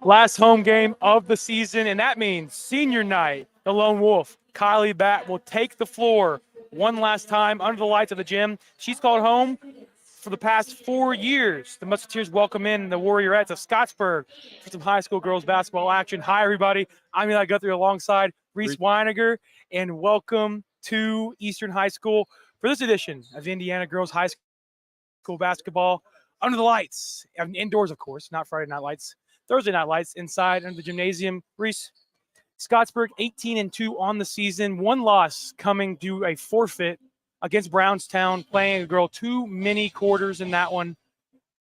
Last home game of the season, and that means senior night. The Lone Wolf, Kylie Batt, will take the floor one last time under the lights of the gym. She's called home for the past 4 years. The Musketeers welcome in the Warrioretts of Scottsburg for some high school girls basketball action. Hi, everybody. I'm Eli Guthrie alongside Reese Weiniger, and welcome to Eastern High School for this edition of Indiana Girls High School Basketball under the lights. Indoors, of course, not Friday night lights. Thursday night lights inside under the gymnasium. Reese, Scottsburg 18-2 on the season. One loss coming due a forfeit against Brownstown, playing a girl too many quarters in that one.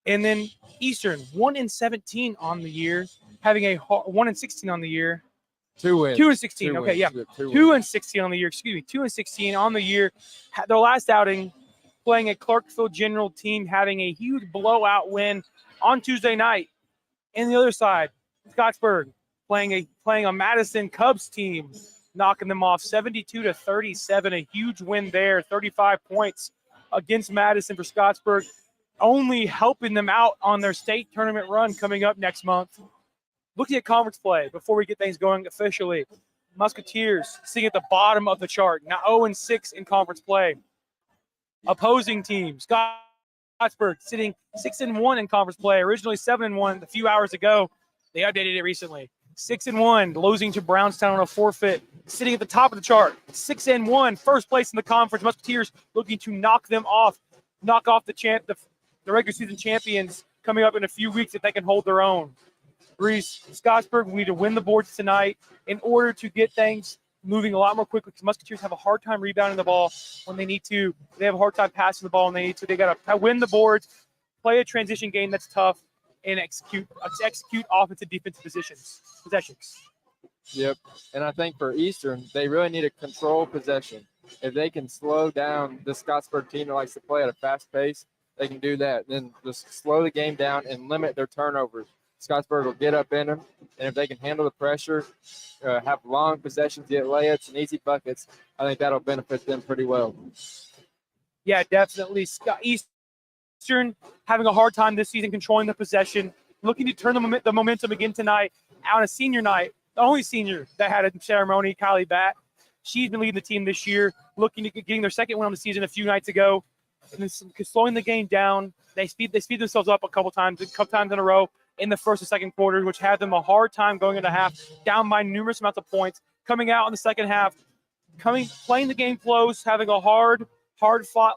And then Eastern 1-17 on the year, having a 1-16 on the year. 2 wins. 2-16. Two okay, wins. yeah. 2-16 on the year. Excuse me. 2-16 on the year. Their last outing, playing a Clarksville General team, having a huge blowout win on Tuesday night. And the other side, Scottsburg playing a Madison Cubs team, knocking them off 72-37, a huge win there, 35 points against Madison for Scottsburg, only helping them out on their state tournament run coming up next month. Looking at conference play before we get things going officially, Musketeers sitting at the bottom of the chart, now 0-6 in conference play. Opposing team, Scottsburg sitting 6-1 in conference play, originally 7-1 a few hours ago. They updated it recently. 6-1, losing to Brownstown on a forfeit, sitting at the top of the chart. 6-1, first place in the conference. Musketeers looking to knock off the regular season champions coming up in a few weeks if they can hold their own. Reese, Scottsburg, we need to win the boards tonight in order to get things moving a lot more quickly, because Musketeers have a hard time rebounding the ball when they need to. They have a hard time passing the ball when they need to. They got to win the boards, play a transition game that's tough, and execute offensive defensive possessions. Yep. And I think for Eastern, they really need to control possession. If they can slow down the Scottsburg team that likes to play at a fast pace, they can do that. Then just slow the game down and limit their turnovers. Scottsburg will get up in them, and if they can handle the pressure, have long possessions, get layups and easy buckets, I think that'll benefit them pretty well. Yeah, definitely. Eastern having a hard time this season controlling the possession, looking to turn the momentum again tonight on a senior night. The only senior that had a ceremony, Kylie Batt. She's been leading the team this year, looking to getting their second win on the season a few nights ago, and then slowing the game down. They speed themselves up a couple times in a row in the first and second quarters, which had them a hard time going into half, down by numerous amounts of points. Coming out in the second half, playing the game close, having a hard fought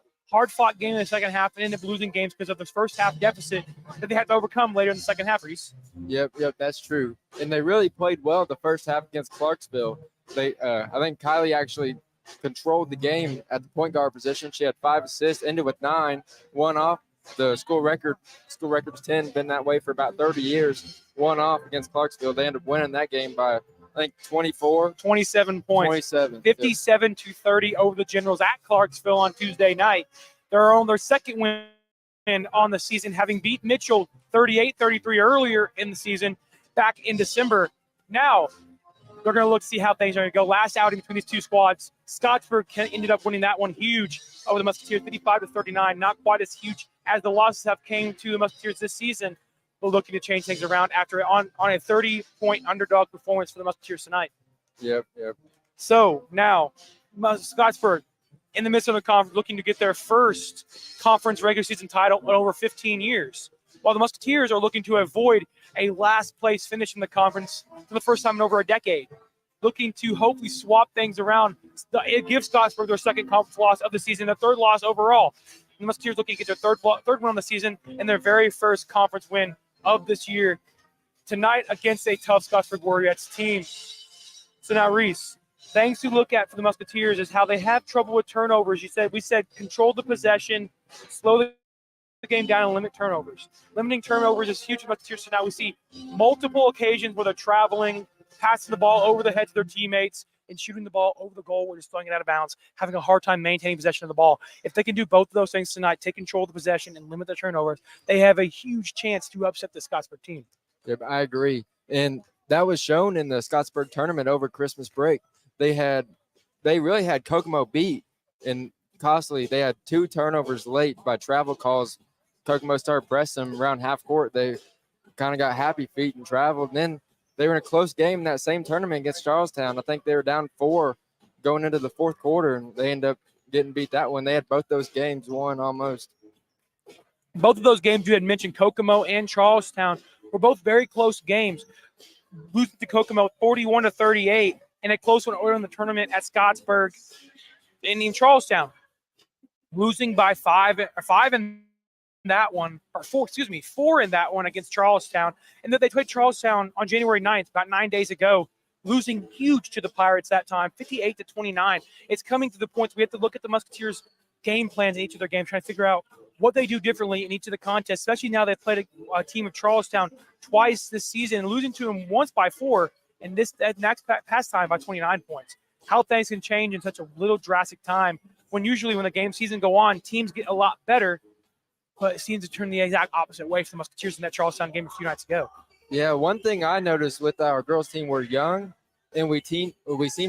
game in the second half, and ended up losing games because of this first half deficit that they had to overcome later in the second half, Reese. Yep, that's true. And they really played well the first half against Clarksville. I think Kylie actually controlled the game at the point guard position. She had 5 assists, ended with 9, one off. The school record's 10, been that way for about 30 years. One off against Clarksville. They ended up winning that game by, I think, 27 points. 57-30 over the Generals at Clarksville on Tuesday night. They're on their second win on the season, having beat Mitchell 38-33 earlier in the season back in December. Now, they're going to look to see how things are going to go. Last outing between these two squads, Scottsburg ended up winning that one huge over the Musketeers, 55-39. Not quite as huge as the losses have came to the Musketeers this season, but looking to change things around after on a 30-point underdog performance for the Musketeers tonight. Yep. So now, Scottsburg, in the midst of the conference, looking to get their first conference regular season title in over 15 years, while the Musketeers are looking to avoid a last-place finish in the conference for the first time in over a decade, looking to hopefully swap things around. It gives Scottsburg their second conference loss of the season, their third loss overall. The Musketeers looking to get their third win on the season and their very first conference win of this year tonight against a tough Scottsburg Warrioretts team. So now, Reese, things to look at for the Musketeers is how they have trouble with turnovers. We said control the possession, slow the game down, and limit turnovers. Limiting turnovers is huge for Musketeers. So now we see multiple occasions where they're traveling, passing the ball over the heads of their teammates, and shooting the ball over the goal or just throwing it out of bounds, having a hard time maintaining possession of the ball. If they can do both of those things tonight, take control of the possession and limit the turnovers, they have a huge chance to upset the Scottsburg team. Yep, I agree. And that was shown in the Scottsburg tournament over Christmas break. They really had Kokomo beat, and costly. They had 2 turnovers late by travel calls. Kokomo started pressing them around half court. kind of got happy feet and traveled. And then they were in a close game in that same tournament against Charlestown. I think they were down 4 going into the fourth quarter, and they ended up getting beat that one. They had both those games won almost. Both of those games you had mentioned, Kokomo and Charlestown, were both very close games. Losing to Kokomo 41-38, and a close one earlier in the tournament at Scottsburg and in Charlestown. Losing by 5 in that one, or 4 in that one against Charlestown. And then they played Charlestown on January 9th, about 9 days ago, losing huge to the Pirates that time, 58-29. It's coming to the point we have to look at the Musketeers' game plans in each of their games, trying to figure out what they do differently in each of the contests, especially now they've played a team of Charlestown twice this season, losing to them once by 4, and that next past time by 29 points. How things can change in such a little drastic time when usually when the game season go on, teams get a lot better, but it seems to turn the exact opposite way for the Musketeers in that Charlestown game a few nights ago. Yeah, one thing I noticed with our girls team, we're young, and we seem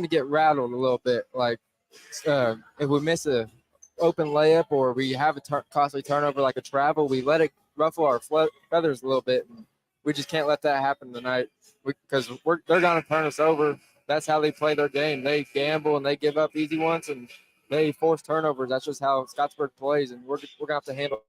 to get rattled a little bit. Like if we miss a open layup or we have a costly turnover like a travel, we let it ruffle our feathers a little bit. And we just can't let that happen tonight because they're going to turn us over. That's how they play their game. They gamble and they give up easy ones and they force turnovers. That's just how Scottsburg plays, and we're going to have to handle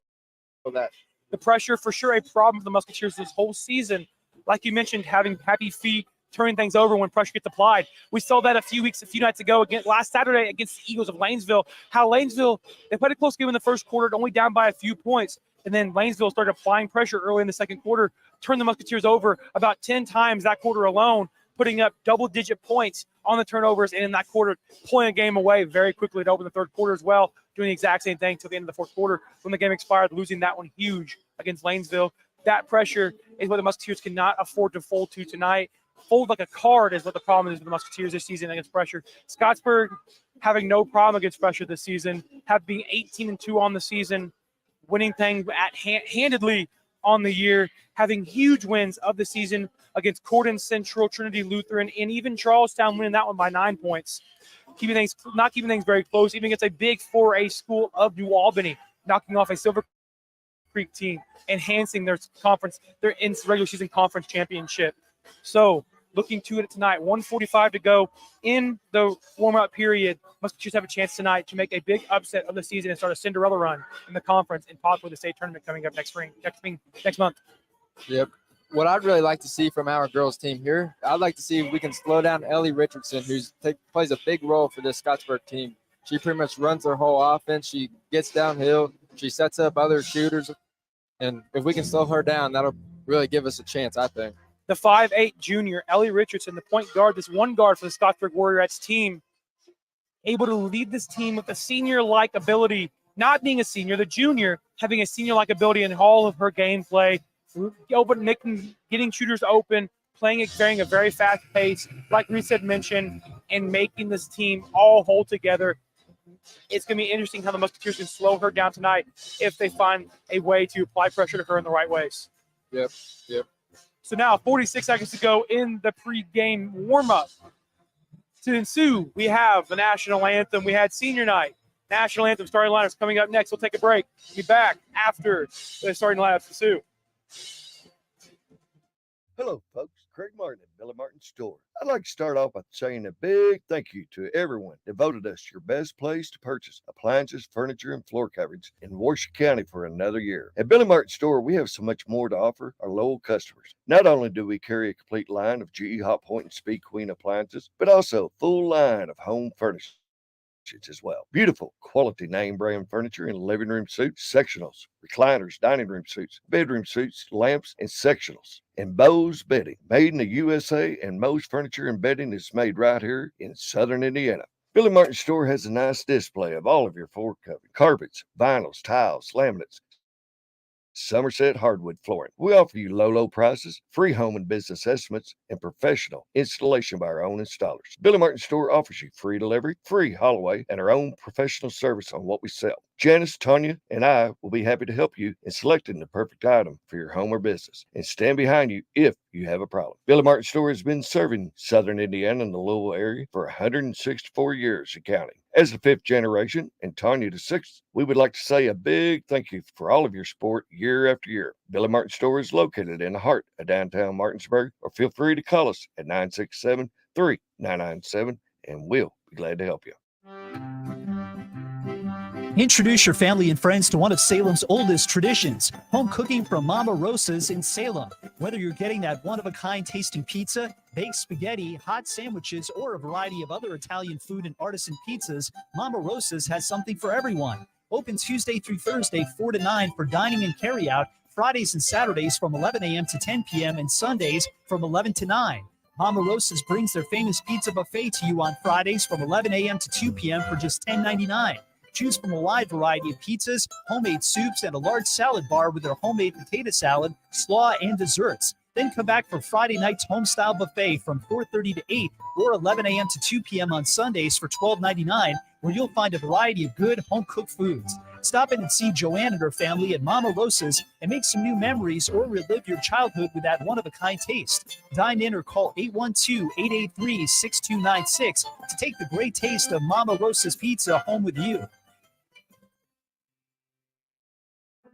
that. The pressure, for sure, a problem for the Musketeers this whole season. Like you mentioned, having happy feet, turning things over when pressure gets applied. We saw that a few nights ago, last Saturday against the Eagles of Lanesville. How Lanesville, they played a close game in the first quarter, only down by a few points. And then Lanesville started applying pressure early in the second quarter, turned the Musketeers over about 10 times that quarter alone, putting up double-digit points on the turnovers, and in that quarter, pulling a game away very quickly to open the third quarter as well, doing the exact same thing till the end of the fourth quarter when the game expired, losing that one huge against Lanesville. That pressure is what the Musketeers cannot afford to fold to tonight. Fold like a card is what the problem is with the Musketeers this season against pressure. Scottsburg having no problem against pressure this season, have been 18-2 on the season, winning things handedly on the year, having huge wins of the season against Corden Central, Trinity Lutheran, and even Charlestown winning that one by 9 points. Not keeping things very close, even against a big 4A school of New Albany, knocking off a Silver Creek team, enhancing their regular season conference championship. So looking to it tonight, 1:45 to go in the warm-up period. Musketeers have a chance tonight to make a big upset of the season and start a Cinderella run in the conference and possibly the state tournament coming up next month. Yep. What I'd really like to see from our girls team here, I'd like to see if we can slow down Ellie Richardson, who plays a big role for this Scottsburg team. She pretty much runs their whole offense. She gets downhill. She sets up other shooters. And if we can slow her down, that'll really give us a chance, I think. The 5'8" junior, Ellie Richardson, the point guard, this one guard for the Scottsburg Warrioretts team, able to lead this team with a senior-like ability, not being a senior, the junior, having a senior-like ability in all of her gameplay, getting shooters open, carrying a very fast pace, like Reese had mentioned, and making this team all hold together. It's going to be interesting how the Musketeers can slow her down tonight if they find a way to apply pressure to her in the right ways. Yep. So now 46 seconds to go in the pregame warm-up. To ensue, we have the national anthem. We had senior night. National anthem starting lineups coming up next. We'll take a break. We'll be back after the starting lineups ensue. Hello, folks. Craig Martin at Billy Martin Store. I'd like to start off by saying a big thank you to everyone that voted us your best place to purchase appliances, furniture, and floor coverings in Warrior County for another year. At Billy Martin Store, we have so much more to offer our loyal customers. Not only do we carry a complete line of GE Hot Point and Speed Queen appliances, but also a full line of home furnishings as well. Beautiful quality name brand furniture and living room suites, sectionals, recliners, dining room suites, bedroom suites, lamps, and sectionals. And Bose Bedding, made in the USA, and most furniture and bedding is made right here in Southern Indiana. Billy Martin Store has a nice display of all of your floor covering, carpets, vinyls, tiles, laminates, Somerset hardwood flooring. We offer you low prices, free home and business estimates, and professional installation by our own installers. Billy Martin Store offers you free delivery, free haul-away, and our own professional service on what we sell. Janice, Tanya, and I will be happy to help you in selecting the perfect item for your home or business and stand behind you if you have a problem. Billy Martin Store has been serving Southern Indiana and the Louisville area for 164 years and counting. As the fifth generation and Tanya the sixth, we would like to say a big thank you for all of your support year after year. Billy Martin Store is located in the heart of downtown Martinsburg, or feel free to call us at 967-3997, and we'll be glad to help you. Introduce your family and friends to one of Salem's oldest traditions, home cooking from Mama Rosa's in Salem. Whether you're getting that one-of-a-kind tasting pizza, baked spaghetti, hot sandwiches, or a variety of other Italian food and artisan pizzas, Mama Rosa's has something for everyone. Open Tuesday through Thursday, 4 to 9 for dining and carry-out, Fridays and Saturdays from 11 a.m. to 10 p.m., and Sundays from 11 to 9. Mama Rosa's brings their famous pizza buffet to you on Fridays from 11 a.m. to 2 p.m. for just $10.99. Choose from a wide variety of pizzas, homemade soups, and a large salad bar with their homemade potato salad, slaw, and desserts. Then come back for Friday night's home-style buffet from 4:30 to 8 or 11 a.m. to 2 p.m. on Sundays for $12.99, where you'll find a variety of good home-cooked foods. Stop in and see Joanne and her family at Mama Rosa's and make some new memories or relive your childhood with that one-of-a-kind taste. Dine in or call 812-883-6296 to take the great taste of Mama Rosa's pizza home with you.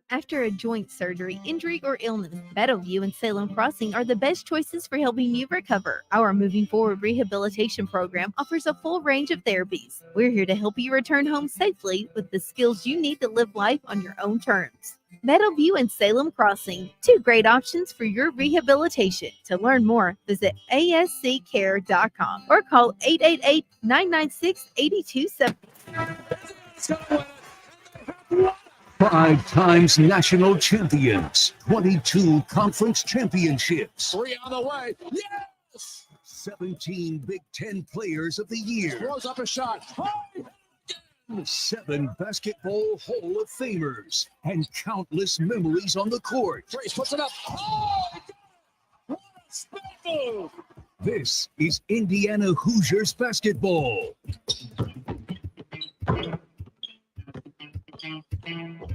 After a joint surgery, injury, or illness, Meadowview and Salem Crossing are the best choices for helping you recover. Our Moving Forward rehabilitation program offers a full range of therapies. We're here to help you return home safely with the skills you need to live life on your own terms. Meadowview and Salem Crossing, two great options for your rehabilitation. To learn more, visit asccare.com or call 888-996-8270. 5 times national champions, 22 conference championships. 3 on the way. Yes! 17 Big Ten players of the year. Throws up a shot. 7 basketball Hall of Famers. And countless memories on the court. Trace puts it up. Oh, what a spin move! This is Indiana Hoosiers basketball.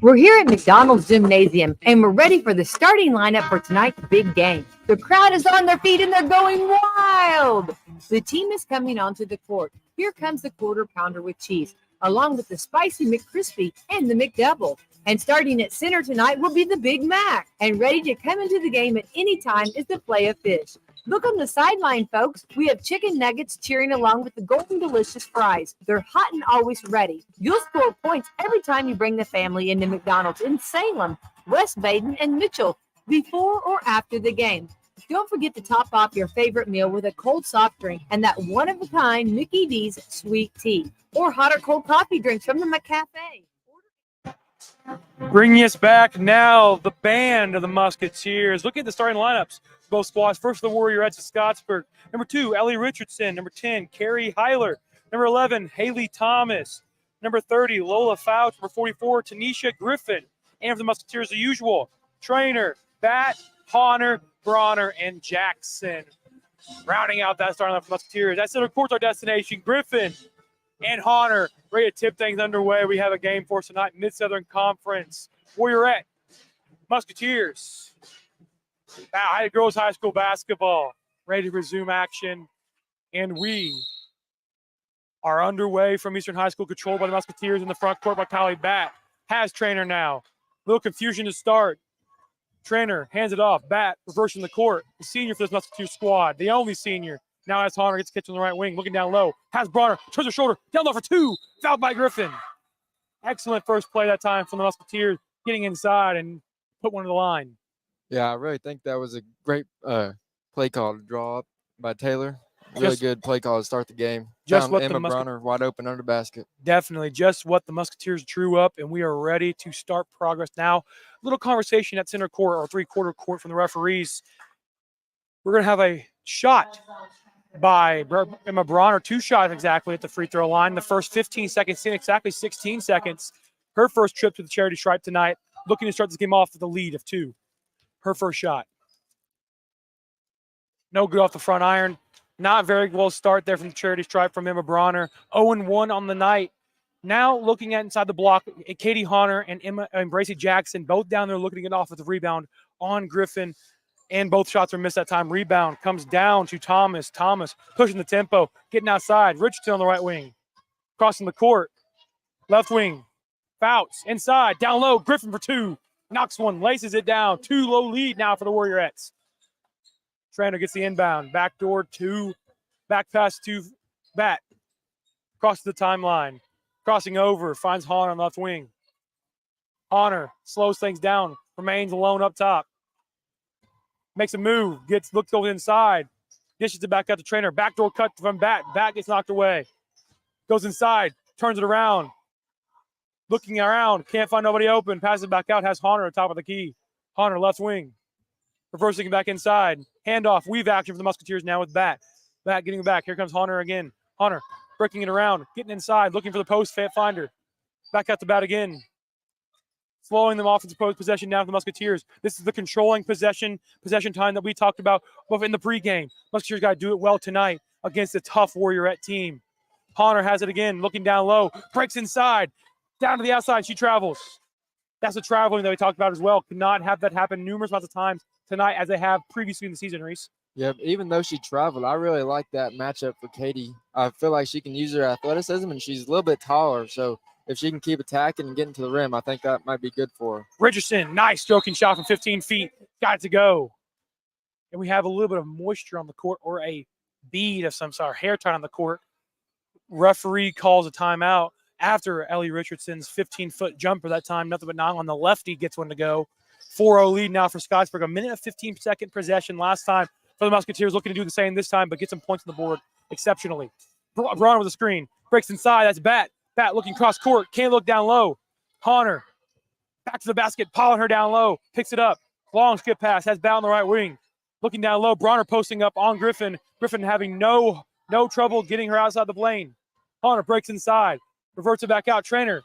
We're here at McDonald's Gymnasium, and we're ready for the starting lineup for tonight's big game. The crowd is on their feet, and they're going wild. The team is coming onto the court. Here comes the quarter pounder with cheese, along with the spicy McCrispy and the McDouble. And starting at center tonight will be the Big Mac. And ready to come into the game at any time is the Play of Fish. Look on the sideline, folks. We have chicken nuggets cheering along with the golden delicious fries. They're hot and always ready. You'll score points every time you bring the family into McDonald's in Salem, West Baden, and Mitchell before or after the game. Don't forget to top off your favorite meal with a cold soft drink and that one-of-a-kind Mickey D's sweet tea or hot or cold coffee drinks from the McCafe. Bringing us back now, the band of the Musketeers. Look at the starting lineups. Both squads. First, the Warrioretts of Scottsburg. Number 2, Ellie Richardson. Number 10, Carrie Heiler. Number 11, Haley Thomas. Number 30, Lola Fouch. Number 44, Tanisha Griffin. And for the Musketeers, the usual, Trainer, Bat, Honor, Bronner, and Jackson. Rounding out that starting lineup for the Musketeers. That center court's our destination. Griffin and Honor ready to tip things underway. We have a game for us tonight, Mid-Southern Conference. Warriorette, Musketeers. Now, girls high school basketball ready to resume action. And we are underway from Eastern High School, controlled by the Musketeers in the front court by Kylie Bat. Has Trainer now. Little confusion to start. Trainer hands it off. Bat reversing the court. The senior for this Musketeers squad, the only senior. Now as Honor gets catch on the right wing, looking down low. Has Bronner, turns her shoulder, down low for 2. Fouled by Griffin. Excellent first play that time from the Musketeers, getting inside and put one to the line. Yeah, I really think that was a great play call to draw up by Taylor. Really good play call to start the game. Just Found what Emma the Bronner wide open under the basket. Definitely just what the Musketeers drew up, and we are ready to start progress now. A little conversation at center court or three-quarter court from the referees. We're going to have a shot by Emma Bronner, 2 shots exactly at the free throw line. The first 15 seconds in, exactly 16 seconds. Her first trip to the charity stripe tonight, looking to start this game off with a lead of 2. Her first shot. No good off the front iron. Not very well start there from the charity stripe from Emma Bronner. 0-1 on the night. Now looking at inside the block, Katie Honor and Bracey Jackson both down there looking to get off with the rebound on Griffin. And both shots are missed that time. Rebound comes down to Thomas. Thomas pushing the tempo, getting outside. Richardson on the right wing. crossing the court. Left wing. Fouts. Inside. Down low. Griffin for two. Knocks one. Laces it down. 2-low lead now for the Warrioretts. Trainer gets the inbound. Backdoor two. Back pass to Bat. Crosses the timeline. Crossing over. Finds Honor on the left wing. Honor slows things down. Remains alone up top. Makes a move. Looks over inside. Dishes it back out to Trainer. Backdoor cut from Bat. Bat gets knocked away. Goes inside. Turns it around. Looking around. Can't find nobody open. Passes it back out. Has Honor at top of the key. Honor left wing. Reversing it back inside. Handoff. Weave action for the Musketeers now with Bat. Bat getting it back. Here comes Honor again. Honor breaking it around. Getting inside. Looking for the post finder. Back out to Bat again. Slowing them offensive possession now for the Musketeers. This is the controlling possession time that we talked about in the pregame. Musketeers got to do it well tonight against a tough Warriorette team. Honor has it again, looking down low, breaks inside, down to the outside. She travels. That's the traveling that we talked about as well. Could not have that happen numerous amounts of times tonight as they have previously in the season, Reese. Yeah, even though she traveled, I really like that matchup for Katie. I feel like she can use her athleticism, and she's a little bit taller, so if she can keep attacking and getting to the rim, I think that might be good for her. Richardson, nice stroking shot from 15 feet. Got it to go. And we have a little bit of moisture on the court, or a bead of some sort, hair tie on the court. Referee calls a timeout after Ellie Richardson's 15-foot jumper. That time, nothing but nine on the lefty gets one to go. 4-0 lead now for Scottsburg. A minute and 15-second possession last time for the Musketeers. Looking to do the same this time, but get some points on the board exceptionally. Braun with a screen. Breaks inside. That's Bat. Bat looking cross court. Can't look down low. Honor. Back to the basket. Piling her down low. Picks it up. Long skip pass. Has Bat on the right wing. Looking down low. Bronner posting up on Griffin. Griffin having no trouble getting her outside the lane. Honor breaks inside. Reverts it back out. Trainer.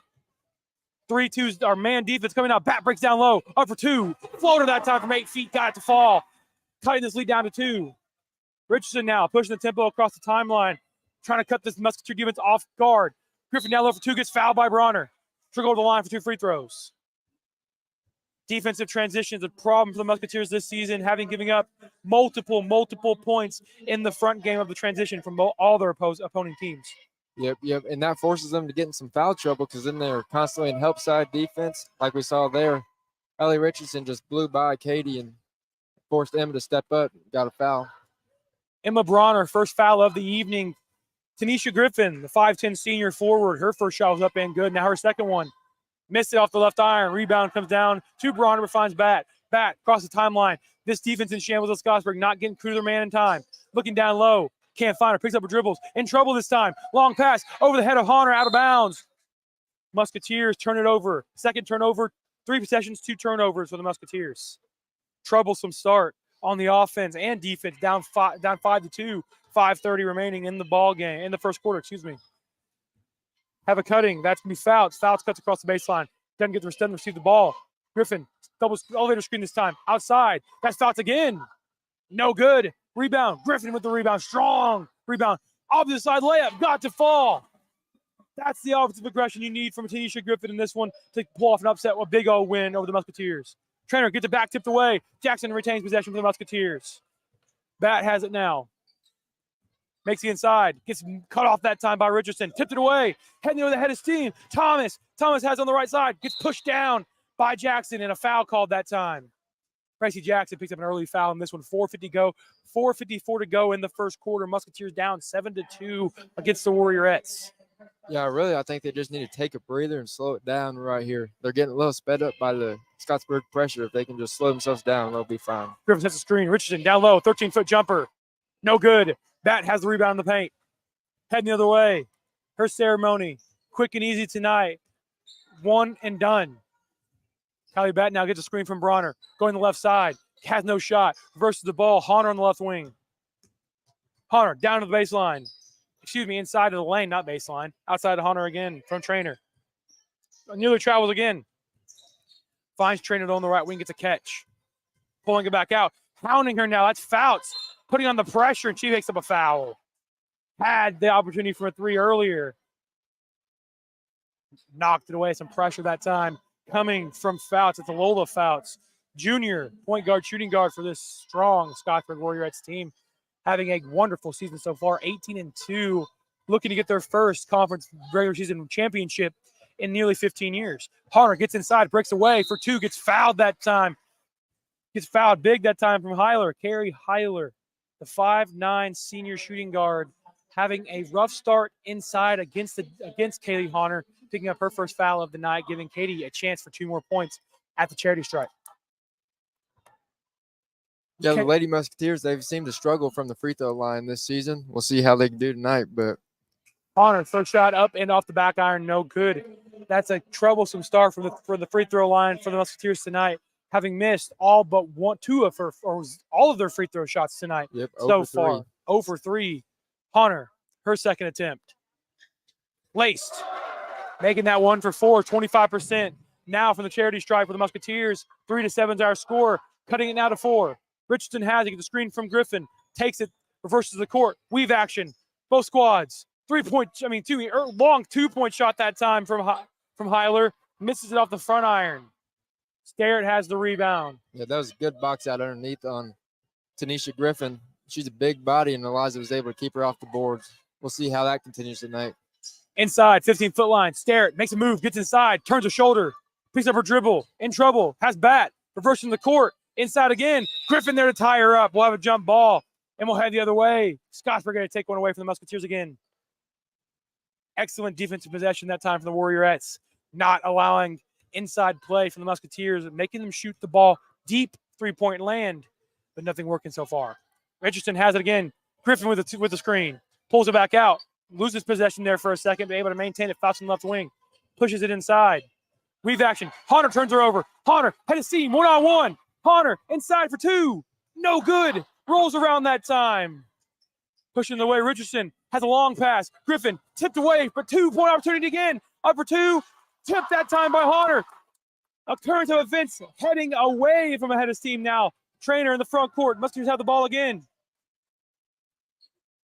3-2's our man defense coming out. Bat breaks down low. Up for two. Floater that time from 8 feet. Got it to fall. Cutting this lead down to 2. Richardson now pushing the tempo across the timeline. Trying to cut this Musketeer defense off guard. Griffin down low for 2. Gets fouled by Bronner. She'll go to the line for 2 free throws. Defensive transition is a problem for the Musketeers this season, having given up multiple points in the front game of the transition from all their opposing teams. Yep, and that forces them to get in some foul trouble because then they're constantly in help side defense. Like we saw there, Ellie Richardson just blew by Katie and forced Emma to step up, got a foul. Emma Bronner, first foul of the evening. Tanisha Griffin, the 5'10 senior forward, her first shot was up and good. Now her second one. Missed it off the left iron. Rebound comes down to Bronner, but finds Bat. Bat across the timeline. This defense in shambles of Scottsburg, not getting through their man in time. Looking down low. Can't find her. Picks up her dribbles. In trouble this time. Long pass over the head of Honor, out of bounds. Musketeers turn it over. Second turnover. 3 possessions, 2 turnovers for the Musketeers. Troublesome start on the offense and defense. Down 5-2. 5:30 remaining in the ball game, in the first quarter, Have a cutting. That's going to be Fouts. Fouts cuts across the baseline. Doesn't receive the ball. Griffin, double elevator screen this time. Outside. That's Fouts again. No good. Rebound. Griffin with the rebound. Strong rebound. Opposite side layup. Got to fall. That's the offensive aggression you need from Tanisha Griffin in this one to pull off an upset, a big O win over the Musketeers. Trainer gets it back, tipped away. Jackson retains possession for the Musketeers. Bat has it now. Makes the inside. Gets cut off that time by Richardson. Tipped it away. Heading over the head of steam. Thomas has on the right side. Gets pushed down by Jackson and a foul called that time. Tracy Jackson picks up an early foul in this one. 4:54 to go in the first quarter. Musketeers down 7-2 against the Warrioretts. Yeah, really, I think they just need to take a breather and slow it down right here. They're getting a little sped up by the Scottsburg pressure. If they can just slow themselves down, they'll be fine. Griffin sets the screen. Richardson down low. 13-foot jumper. No good. Bat has the rebound in the paint. Heading the other way. Her ceremony. Quick and easy tonight. One and done. Kylie Bat now gets a screen from Bronner. Going to the left side. Has no shot. Versus the ball. Honor on the left wing. Honor down to the baseline. Inside of the lane, not baseline. Outside of Honor again from Trainer. Nearly travels again. Finds Trainer on the right wing. Gets a catch. Pulling it back out. Pounding her now. That's Fouts. Putting on the pressure, and she makes up a foul. Had the opportunity for a 3 earlier. Knocked it away. Some pressure that time coming from Fouts. It's Lola Fouts, junior point guard, shooting guard for this strong Scottsburg Warrioretts team. Having a wonderful season so far. 18-2 looking to get their first conference regular season championship in nearly 15 years. Hunter gets inside, breaks away for 2, gets fouled that time. Gets fouled big that time from Heiler. Carrie Heiler, the 5'9" senior shooting guard, having a rough start inside against Kaylee Hunter, picking up her first foul of the night, giving Katie a chance for 2 more points at the charity stripe. Yeah, the Lady Musketeers, they've seemed to struggle from the free throw line this season. We'll see how they can do tonight, but Hunter, first shot up and off the back iron, no good. That's a troublesome start for the free throw line for the Musketeers tonight, having missed all but two of all of their free throw shots tonight. Yep, so far. 0 for 3. Hunter, her second attempt. Laced, making that 1 for 4, 25%. Now from the charity stripe for the Musketeers, 3-7 is our score, cutting it now to 4. Richardson has it, gets the screen from Griffin, takes it, reverses the court, weave action, both squads. Long 2-point shot that time from Heiler, misses it off the front iron. Starrett has the rebound. Yeah, that was a good box out underneath on Tanisha Griffin. She's a big body, and Eliza was able to keep her off the boards. We'll see how that continues tonight. Inside, 15-foot line. Starrett makes a move, gets inside, turns her shoulder, picks up her dribble, in trouble, has bat, reversing the court, inside again. Griffin there to tie her up. We'll have a jump ball, and we'll head the other way. Scottsburg going to take one away from the Musketeers again. Excellent defensive possession that time from the Warrioretts, not allowing inside play from the Musketeers, making them shoot the ball deep, 3-point land, but nothing working so far. Richardson has it again. Griffin with the screen, pulls it back out, loses possession there for a second, but able to maintain it, fouls from the left wing, pushes it inside. Weave action. Hunter turns her over. Hunter had a seam, 1-on-1. Hunter inside for 2. No good. Rolls around that time. Pushing the way, Richardson has a long pass. Griffin tipped away, but 2-point opportunity again. Up for 2. Tipped that time by Hunter. A current of events heading away from ahead of steam now. Trainer in the front court. Musketeers have the ball again.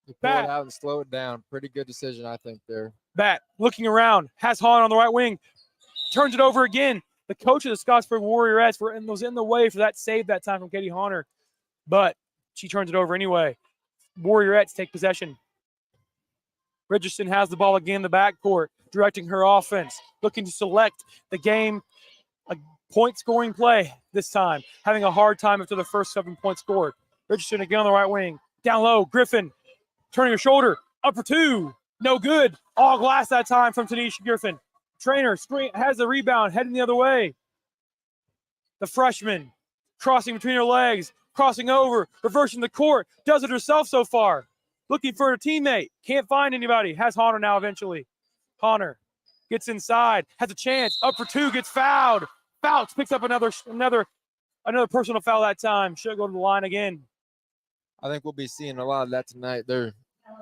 You pull it out and slow it down. Pretty good decision, I think, there. Bat looking around. Has Hahn on the right wing. Turns it over again. The coach of the Scottsburg Warrioretts was in the way for that save that time from Katie Hunter. But she turns it over anyway. Warrioretts take possession. Richardson has the ball again in the backcourt, directing her offense, looking to select the game, a point-scoring play this time, having a hard time after the first 7 points scored. Richardson again on the right wing, down low, Griffin turning her shoulder, up for 2, no good. All glass that time from Tanisha Griffin. Trainer screen has the rebound, heading the other way. The freshman crossing between her legs, crossing over, reversing the court, does it herself so far. Looking for her teammate, can't find anybody. Has Hunter now eventually. Hunter gets inside, has a chance, up for 2, gets fouled. Fouts, picks up another personal foul that time. Should go to the line again. I think we'll be seeing a lot of that tonight. They're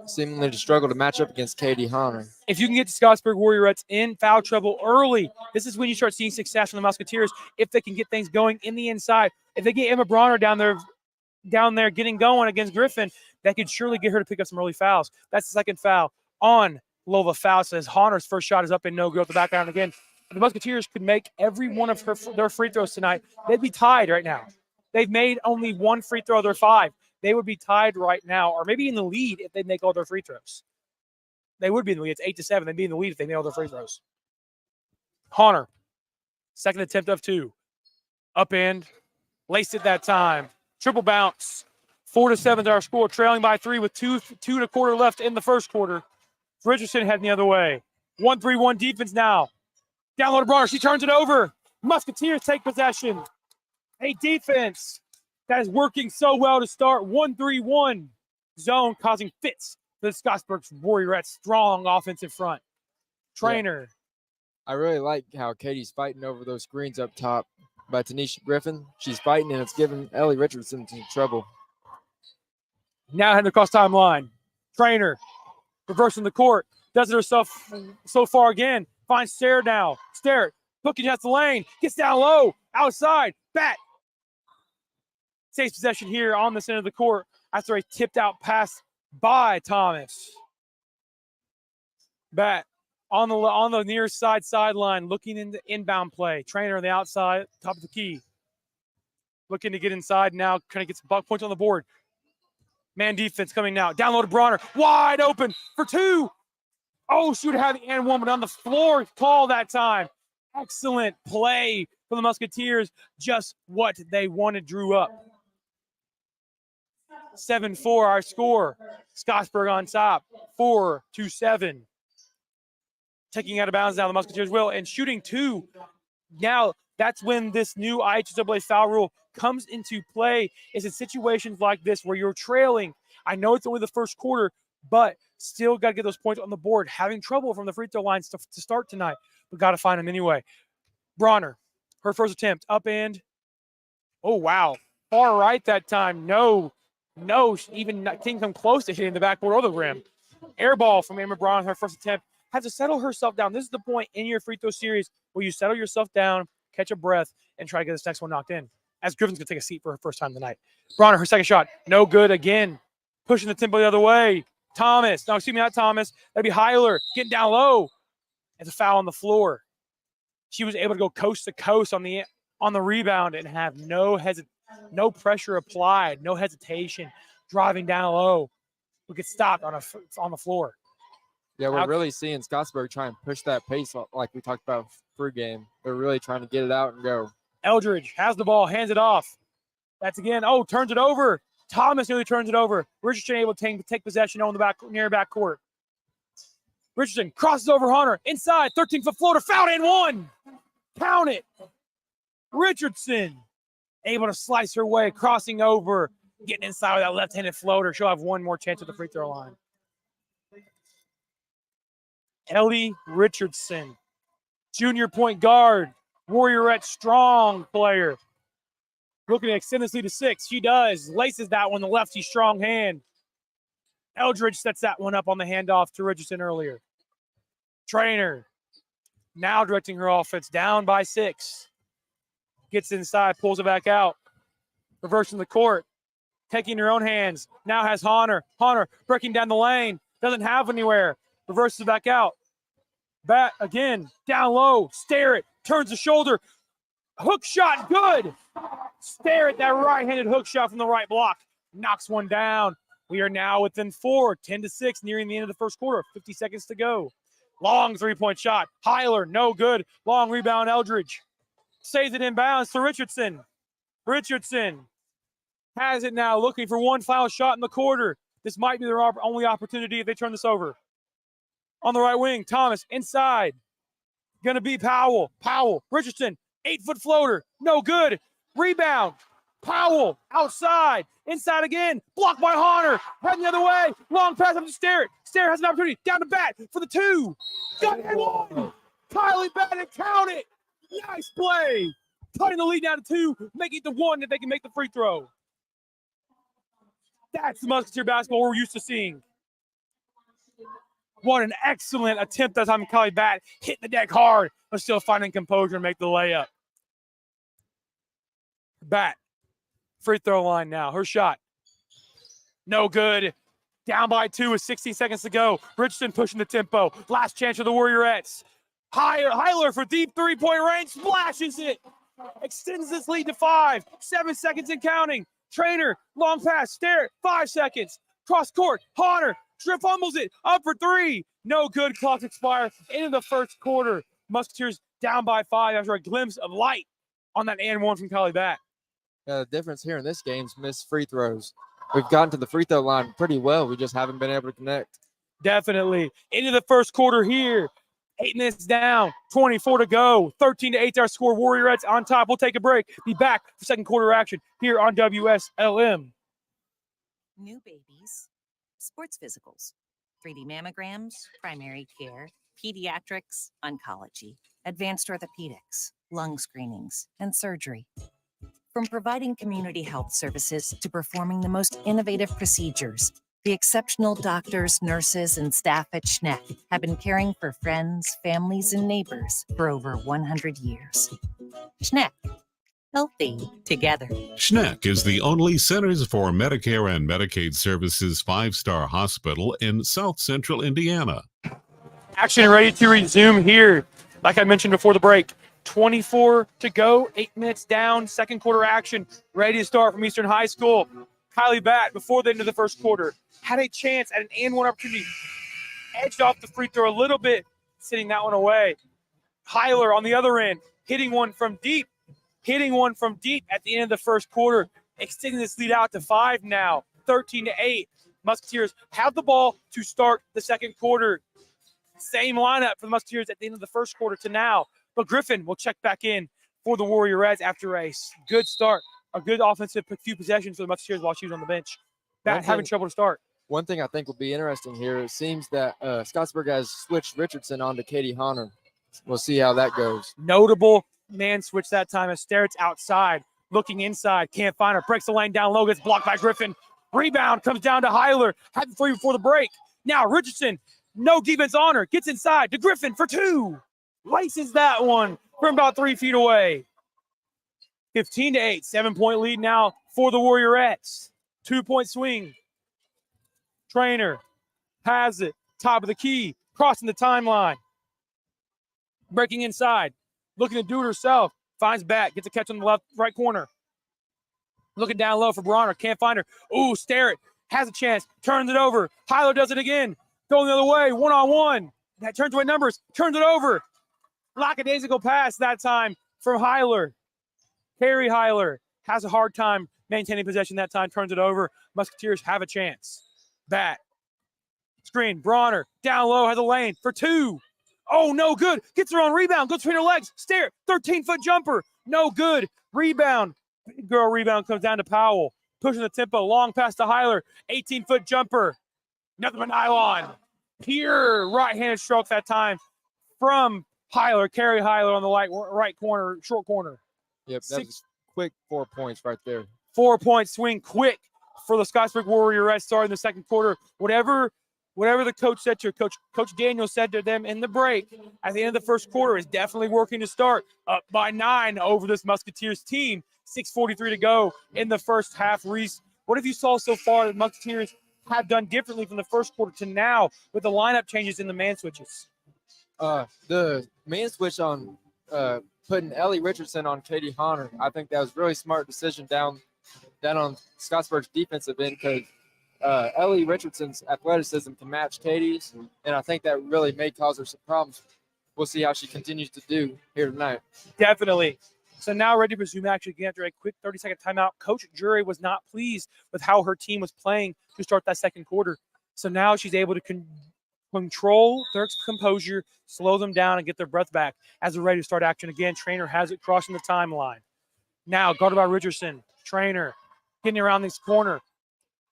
seemingly to struggle to match up against Katie Hunter. If you can get the Scottsburg Warrioretts in foul trouble early, this is when you start seeing success from the Musketeers. If they can get things going in the inside, if they get Emma Bronner down there getting going against Griffin, that could surely get her to pick up some early fouls. That's the second foul on Lola Foul. Says Hunter's first shot is up and no good at the back iron again. If the Musketeers could make every one of their free throws tonight, they'd be tied right now. They've made only 1 free throw of their 5. They would be tied right now, or maybe in the lead if they make all their free throws. They would be in the lead. It's 8-7. They'd be in the lead if they made all their free throws. Hunter, second attempt of 2. Upend, laced it that time. Triple bounce. 4-7 is our score, trailing by 3 with 2.25 left in the first quarter. Richardson heading the other way. 1-3-1 defense now. Down low to Bronner. She turns it over. Musketeers take possession. A defense that is working so well to start. 1-3-1 zone causing fits for the Scottsburg Warrioretts. Strong offensive front. Trainer. Yeah. I really like how Katie's fighting over those screens up top by Tanisha Griffin. She's fighting, and it's giving Ellie Richardson some trouble. Now heading across timeline. Trainer reversing the court. Does it herself so far again. Finds Starrett now. Starrett looking at the lane. Gets down low. Outside. Bat. Saves possession here on the center of the court after a tipped out pass by Thomas. Bat on the near sideline, looking into inbound play. Trainer on the outside, top of the key. Looking to get inside now. Kind of gets some points on the board. Man defense coming now. Down low to Bronner. Wide open for 2. Oh, she would have the and one, but on the floor call that time. Excellent play for the Musketeers. Just what they wanted drew up. 7-4 our score. Scottsburg on top. 4-7. Taking out of bounds now, the Musketeers will. And shooting 2. Now, that's when this new IHSAA foul rule comes into play, is in situations like this where you're trailing. I know it's only the first quarter, but still got to get those points on the board. Having trouble from the free throw lines to start tonight, but got to find them anyway. Bronner, her first attempt, up and, oh, wow. Far right that time. No, even can't come close to hitting the backboard or the rim. Air ball from Amber Bronner, her first attempt. Has to settle herself down. This is the point in your free throw series where you settle yourself down, catch a breath, and try to get this next one knocked in. As Griffin's going to take a seat for her first time tonight. Bronner, her second shot, no good again. Pushing the tempo the other way. Thomas, no, excuse me, not Thomas. That'd be Heiler getting down low. It's a foul on the floor. She was able to go coast to coast on the rebound and have no pressure applied, no hesitation, driving down low. We get stopped on the floor. Yeah, we're really seeing Scottsburg try and push that pace like we talked about pregame. They're really trying to get it out and go. Eldridge has the ball, hands it off. That's again, turns it over. Thomas nearly turns it over. Richardson able to take possession on the near back court. Richardson crosses over Hunter. Inside, 13-foot floater, fouled and one. Count it. Richardson able to slice her way, crossing over, getting inside with that left-handed floater. She'll have one more chance at the free throw line. Ellie Richardson, junior point guard, Warrioretts strong player. Looking to extend this lead to 6. She does. Laces that one, the lefty strong hand. Eldridge sets that one up on the handoff to Richardson earlier. Trainer now directing her offense down by 6. Gets inside, pulls it back out. Reversing the court. Taking her own hands. Now has Hunter. Hunter breaking down the lane. Doesn't have anywhere. Reverses it back out. Back again. Down low. Stare it. Turns the shoulder. Hook shot. Good. Stare at that right-handed hook shot from the right block. Knocks one down. We are now within 4. 10-6. Nearing the end of the first quarter. 50 seconds to go. Long three-point shot. Heiler. No good. Long rebound. Eldridge. Saves it inbounds to Richardson. Richardson has it now, looking for one final shot in the quarter. This might be their only opportunity if they turn this over. On the right wing, Thomas inside. Going to be Powell. Powell, Richardson, 8-foot floater. No good. Rebound. Powell outside. Inside again. Blocked by Hunter. Heading the other way. Long pass up to Starrett. Starrett has an opportunity. Down to bat for the 2. Got it. 1. Kylie Bennett, count it. Nice play. Cutting the lead down to 2. Making it to 1 if they can make the free throw. That's the Musketeer basketball we're used to seeing. What an excellent attempt that time. Kylie Bat hitting the deck hard, but still finding composure and make the layup. Bat, free throw line now. Her shot. No good. Down by 2 with 16 seconds to go. Richardson pushing the tempo. Last chance for the Warriorettes. Heiler for deep three-point range. Splashes it. Extends this lead to 5. 7 seconds and counting. Trainer, long pass, stare, 5 seconds. Cross court, Hunter, strip fumbles it, up for 3. No good, clock expire. Into the first quarter. Musketeers down by 5 after a glimpse of light on that and one from Kylie Bat. Yeah, the difference here in this game is missed free throws. We've gotten to the free throw line pretty well. We just haven't been able to connect. Definitely. Into the first quarter here. 8 minutes down, 24 to go. 13-8 our score. Warrioretts on top. We'll take a break. Be back for second quarter action here on WSLM. New babies, sports physicals, 3D mammograms, primary care, pediatrics, oncology, advanced orthopedics, lung screenings, and surgery. From providing community health services to performing the most innovative procedures, the exceptional doctors, nurses, and staff at Schneck have been caring for friends, families, and neighbors for over 100 years. Schneck. Healthy together. Schneck is the only Centers for Medicare and Medicaid Services 5-star hospital in South Central Indiana. Action ready to resume here. Like I mentioned before the break, 24 to go, 8 minutes down, second quarter action, ready to start from Eastern High School. Kylie Bat, before the end of the first quarter, had a chance at an and one opportunity. edged off the free throw a little bit, sitting that one away. Hyler on the other end, hitting one from deep at the end of the first quarter, extending this lead out to 5 now, 13-8. Musketeers have the ball to start the second quarter. Same lineup for the Musketeers at the end of the first quarter to now. But Griffin will check back in for the Warrioretts after a good start, a good offensive few possessions for the Musketeers while she was on the bench. Having trouble to start. One thing I think will be interesting here, it seems that Scottsburg has switched Richardson onto Katie Honor. We'll see how that goes. Notable man switch that time as Sterrett's outside, looking inside, can't find her, breaks the lane down low, gets blocked by Griffin. Rebound comes down to Hyler, had the 3 before the break. Now Richardson, no defense on her, gets inside to Griffin for 2. Laces that one from about 3 feet away. 15-8, 7-point lead now for the Warrioretts. 2-point swing. Trainer has it, top of the key, crossing the timeline. Breaking inside, looking to do it herself. Finds back, gets a catch on the right corner. Looking down low for Bronner, can't find her. Ooh, Sterrett has a chance, turns it over. Hyler does it again, going the other way, one-on-one. That turns away numbers, turns it over. Lackadaisical pass that time from Hyler. Carrie Hyler has a hard time maintaining possession that time, turns it over. Musketeers have a chance. Bat. Screen, Bronner, down low, has a lane for 2. Oh, no good. Gets her on rebound, goes between her legs. Stare, 13-foot jumper. No good. Rebound. Big girl rebound comes down to Powell. Pushing the tempo, long pass to Hyler. 18-foot jumper. Nothing but nylon. Pure right-handed stroke that time from Hyler. Carrie Hyler on the right corner, short corner. Yep, that's quick 4 points right there. 4-point swing quick for the Scottsburg Warrioretts starting the second quarter. Whatever the coach said to her, Coach Daniel said to them in the break at the end of the first quarter is definitely working to start. Up by 9 over this Musketeers team. 6:43 to go in the first half. Reese, what have you saw so far that Musketeers have done differently from the first quarter to now with the lineup changes in the man switches? The man switch on putting Ellie Richardson on Katie Honor, I think that was a really smart decision down on Scottsburg's defensive end because Ellie Richardson's athleticism can match Katie's, and I think that really may cause her some problems. We'll see how she continues to do here tonight. Definitely. So now ready to resume action again after a quick 30-second timeout. Coach Jury was not pleased with how her team was playing to start that second quarter. So now she's able to control their composure, slow them down, and get their breath back as they're ready to start action again. Trainer has it crossing the timeline. Now guarded by Richardson. Trainer getting around this corner.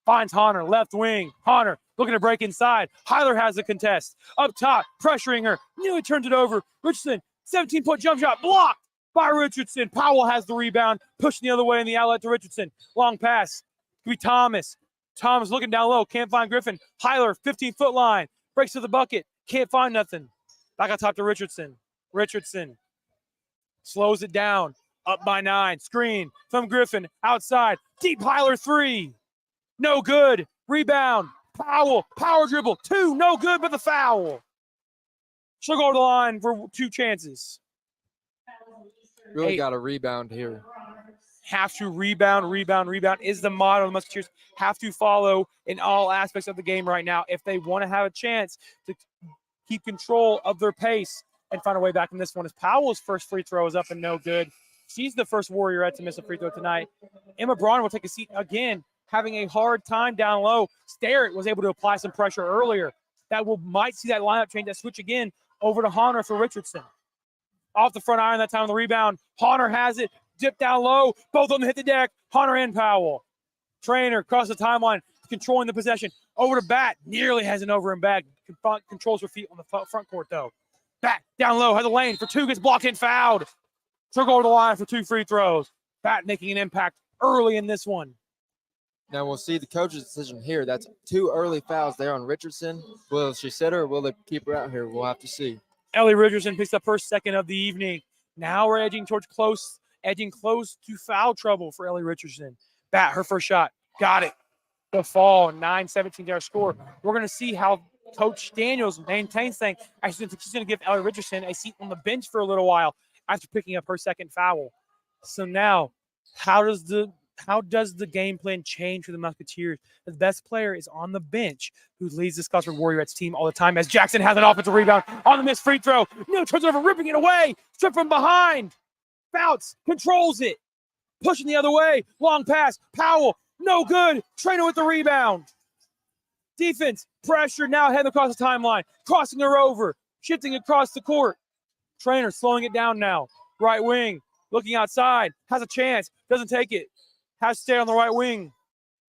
Finds Honor, left wing. Honor looking to break inside. Hyler has the contest. Up top, pressuring her. Nearly turns it over. Richardson, 17-foot jump shot, blocked by Richardson. Powell has the rebound, pushing the other way in the outlet to Richardson. Long pass to Thomas. Thomas looking down low, can't find Griffin. Hyler, 15-foot line, breaks to the bucket, can't find nothing. Back on top to Richardson. Richardson slows it down. Up by 9. Screen from Griffin. Outside. Deep Hyler 3. No good. Rebound. Powell. Power dribble. 2. No good, but the foul. She'll go to the line for 2 chances. Really got a rebound here. Have to rebound is the motto the Musketeers have to follow in all aspects of the game right now if they want to have a chance to keep control of their pace and find a way back in this one. As Powell's first free throw is up and no good. She's the first Warriorette to miss a free throw tonight. Emma Braun will take a seat again, having a hard time down low. Sterrett was able to apply some pressure earlier. Might see that lineup change, that switch again over to Honor for Richardson. Off the front iron that time on the rebound. Honor has it. Dip down low. Both of them hit the deck. Honor and Powell. Trainer across the timeline, controlling the possession. Over to Bat. Nearly has an over and back. Controls her feet on the front court, though. Bat down low. Has a lane for 2. Gets blocked and fouled. She'll go to the line for 2 free throws. Bat making an impact early in this one. Now we'll see the coach's decision here. That's 2 early fouls there on Richardson. Will she sit her or will they keep her out here? We'll have to see. Ellie Richardson picks up her second of the evening. Now we're edging close to foul trouble for Ellie Richardson. Bat, her first shot. Got it. The fall, 9-17 to our score. We're going to see how Coach Daniels maintains things. Actually, she's going to give Ellie Richardson a seat on the bench for a little while after picking up her second foul. So now, how does How does the game plan change for the Musketeers? The best player is on the bench, who leads the Scottsburg Warrioretts team all the time, as Jackson has an offensive rebound on the missed free throw. No, turns over, ripping it away. Strip from behind. Fouts controls it. Pushing the other way. Long pass. Powell. No good. Trainer with the rebound. Defense. Pressure now heading across the timeline. Crossing her over. Shifting across the court. Trainer slowing it down now. Right wing. Looking outside. Has a chance. Doesn't take it. Has to stay on the right wing.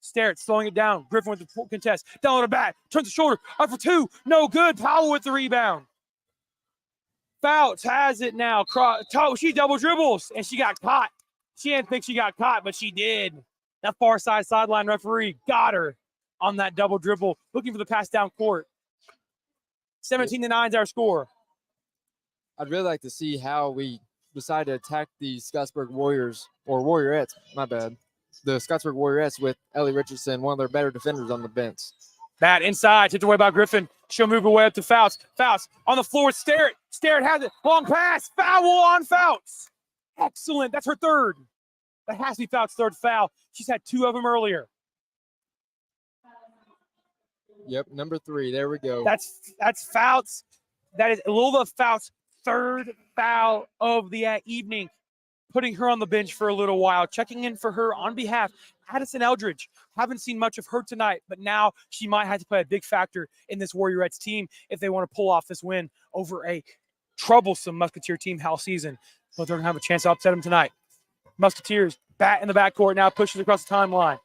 Starrett slowing it down. Griffin with the contest. Down on the back. Turns the shoulder. Up for two. No good. Powell with the rebound. Fouts has it now. She double dribbles, and she got caught. She didn't think she got caught, but she did. That far side sideline referee got her on that double dribble, looking for the pass down court. 17-9 is our score. I'd really like to see how we decide to attack the Scottsburg Warriors, or Warrioretts, my bad. The Scottsburg Warrioretts with Ellie Richardson, one of their better defenders on the bench. That inside, tipped away by Griffin. She'll move away up to Fouts. Fouts on the floor with Starrett. Starrett has it. Long pass. Foul on Fouts. Excellent. That's her third. That has to be Fouts' third foul. She's had two of them earlier. Yep, number 3. There we go. That's Fouts. That is Lola Fouts' third foul of the evening, putting her on the bench for a little while. Checking in for her on behalf, Addison Eldridge. Haven't seen much of her tonight, but now she might have to play a big factor in this Warrioretts team if they want to pull off this win over a troublesome Musketeer team all season. But they're going to have a chance to upset them tonight. Musketeers bat in the backcourt now, pushes across the timeline.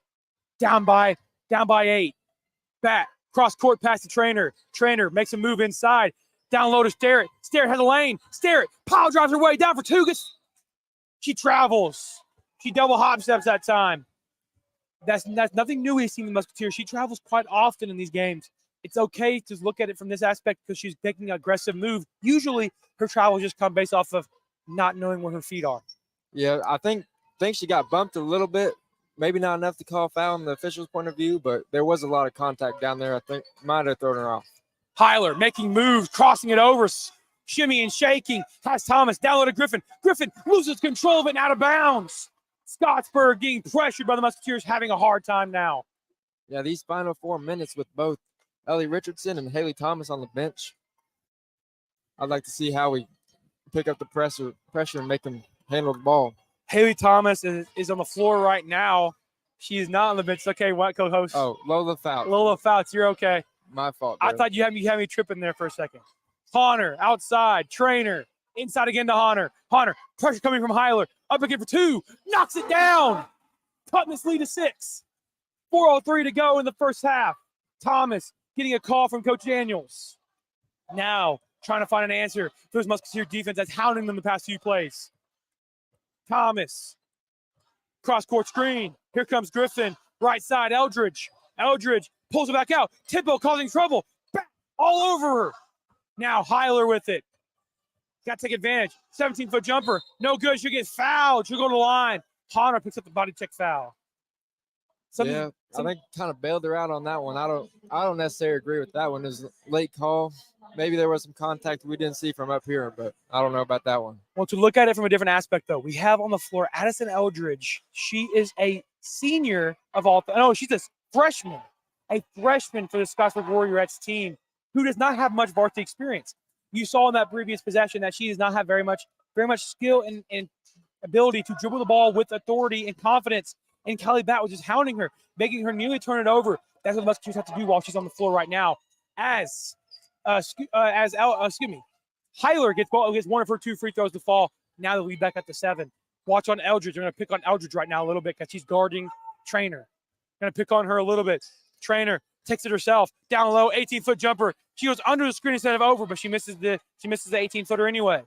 Down by 8. Bat, cross court past the Trainer. Trainer makes a move inside. Down low to Starrett. Starrett has a lane. Starrett, power drives her way down for two. She travels. She double hop steps that time. That's nothing new we've seen in the Musketeers. She travels quite often in these games. It's okay to look at it from this aspect because she's making an aggressive move. Usually her travels just come based off of not knowing where her feet are. Yeah, I think she got bumped a little bit. Maybe not enough to call foul in the official's point of view, but there was a lot of contact down there. I think might have thrown her off. Hyler making moves, crossing it over, shimmy and shaking. Has Thomas down low to Griffin. Griffin loses control of it and out of bounds. Scottsburg getting pressured by the Musketeers, having a hard time now. Yeah, these final 4 minutes with both Ellie Richardson and Haley Thomas on the bench, I'd like to see how we pick up the pressure and make them handle the ball. Haley Thomas is on the floor right now. She is not on the bench. Okay, what co-host? Oh, Lola Fouts. Lola Fouts, you're okay. My fault, bro. I thought you had me tripping there for a second. Honor outside, Trainer inside again to Honor. Honor, pressure coming from Hyler. Up again for two, knocks it down. Cutting this lead to 6. 4:03 to go in the first half. Thomas getting a call from Coach Daniels. Now trying to find an answer for this Musketeer defense that's hounding them the past few plays. Thomas, cross-court screen. Here comes Griffin. Right side, Eldridge. Eldridge pulls it back out. Tippo causing trouble. Back all over her. Now Hyler with it. Got to take advantage. 17-foot jumper. No good. She'll get fouled. She'll go to the line. Honor picks up the body check foul. I think kind of bailed her out on that one. I don't necessarily agree with that one. It was a late call. Maybe there was some contact we didn't see from up here, but I don't know about that one. Well, to look at it from a different aspect, though, we have on the floor Addison Eldridge. She is a senior of all. No, she's a freshman for the Scottsburg Warrioretts team who does not have much varsity experience. You saw in that previous possession that she does not have very much skill and ability to dribble the ball with authority and confidence. And Kelly Bat was just hounding her, making her nearly turn it over. That's what the Musketeers have to do while she's on the floor right now. Hyler gets 1 of her 2 free throws to fall. Now the lead back up to 7. Watch on Eldridge. They're going to pick on Eldridge right now a little bit because she's guarding Trainer. Going to pick on her a little bit. Trainer takes it herself. Down low, 18-foot jumper. She goes under the screen instead of over, but she misses the 18-footer anyway.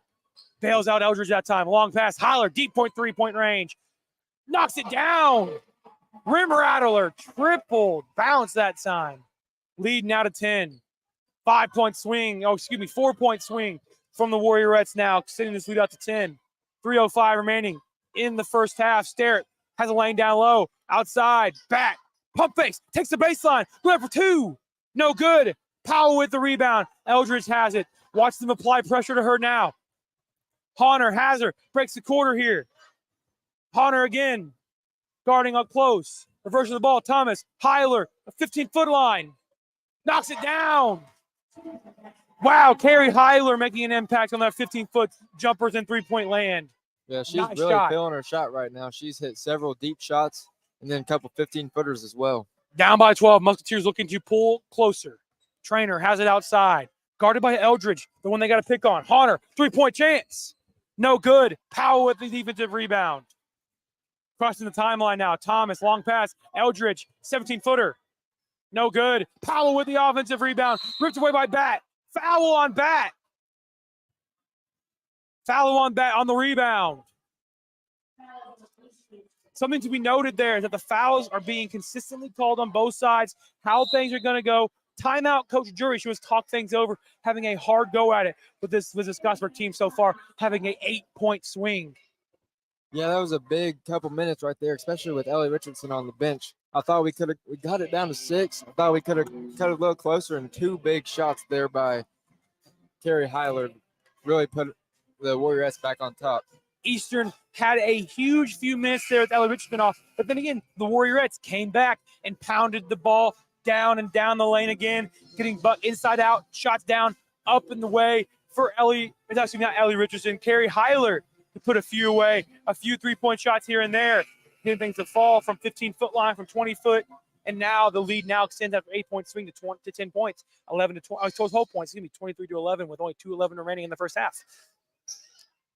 Bails out Eldridge that time. Long pass. Hyler, deep point, 3-point range. Knocks it down. Rim rattler, triple bounce that time. Lead now to 10. 4-point swing from the Warrioretts now, extending this lead out to 10. 3:05 remaining in the first half. Starrett has a lane down low, outside, back, pump fakes, takes the baseline, going for 2. No good. Powell with the rebound. Eldridge has it. Watch them apply pressure to her now. Honor has her, breaks the quarter here. Honor again. guarding up close. Reversing the ball. Thomas, Heiler, a 15-foot line. Knocks it down. Wow, Carrie Heiler making an impact on that 15-foot jumpers and three-point land. Yeah, she's Nice really shot. feeling her shot right now. She's hit several deep shots and then a couple 15-footers as well. Down by 12. Musketeers looking to pull closer. Trainer has it outside. Guarded by Eldridge, the one they got to pick on. Honor, three-point chance. No good. Powell with the defensive rebound. Crossing the timeline now. Thomas, long pass. Eldridge, 17-footer. No good. Powell with the offensive rebound. Ripped away by Bat. Foul on Bat. Foul on Bat on the rebound. Something to be noted there is that the fouls are being consistently called on both sides. How things are going to go. Timeout, Coach Jury. She was talk things over, having a hard go at it with this Scottsburg team so far, having an 8-point swing. Yeah, that was a big couple minutes right there, especially with Ellie Richardson on the bench. I thought we got it down to 6. I thought we could have cut it a little closer, and 2 big shots there by Carrie Heiler really put the Warrioretts back on top. Eastern had a huge few minutes there with Ellie Richardson off, but then again, the Warrioretts came back and pounded the ball down and down the lane again, getting buck inside out, shots down, up in the way for Ellie. It's actually not Ellie Richardson, Carrie Heiler to put a few away, a few three-point shots here and there, getting things to fall from 15-foot line, from 20-foot, and now the lead now extends after 8-point swing to 10 points, 11 to 20. Total whole points, excuse me, 23 to 11 with only 2:11 remaining in the first half.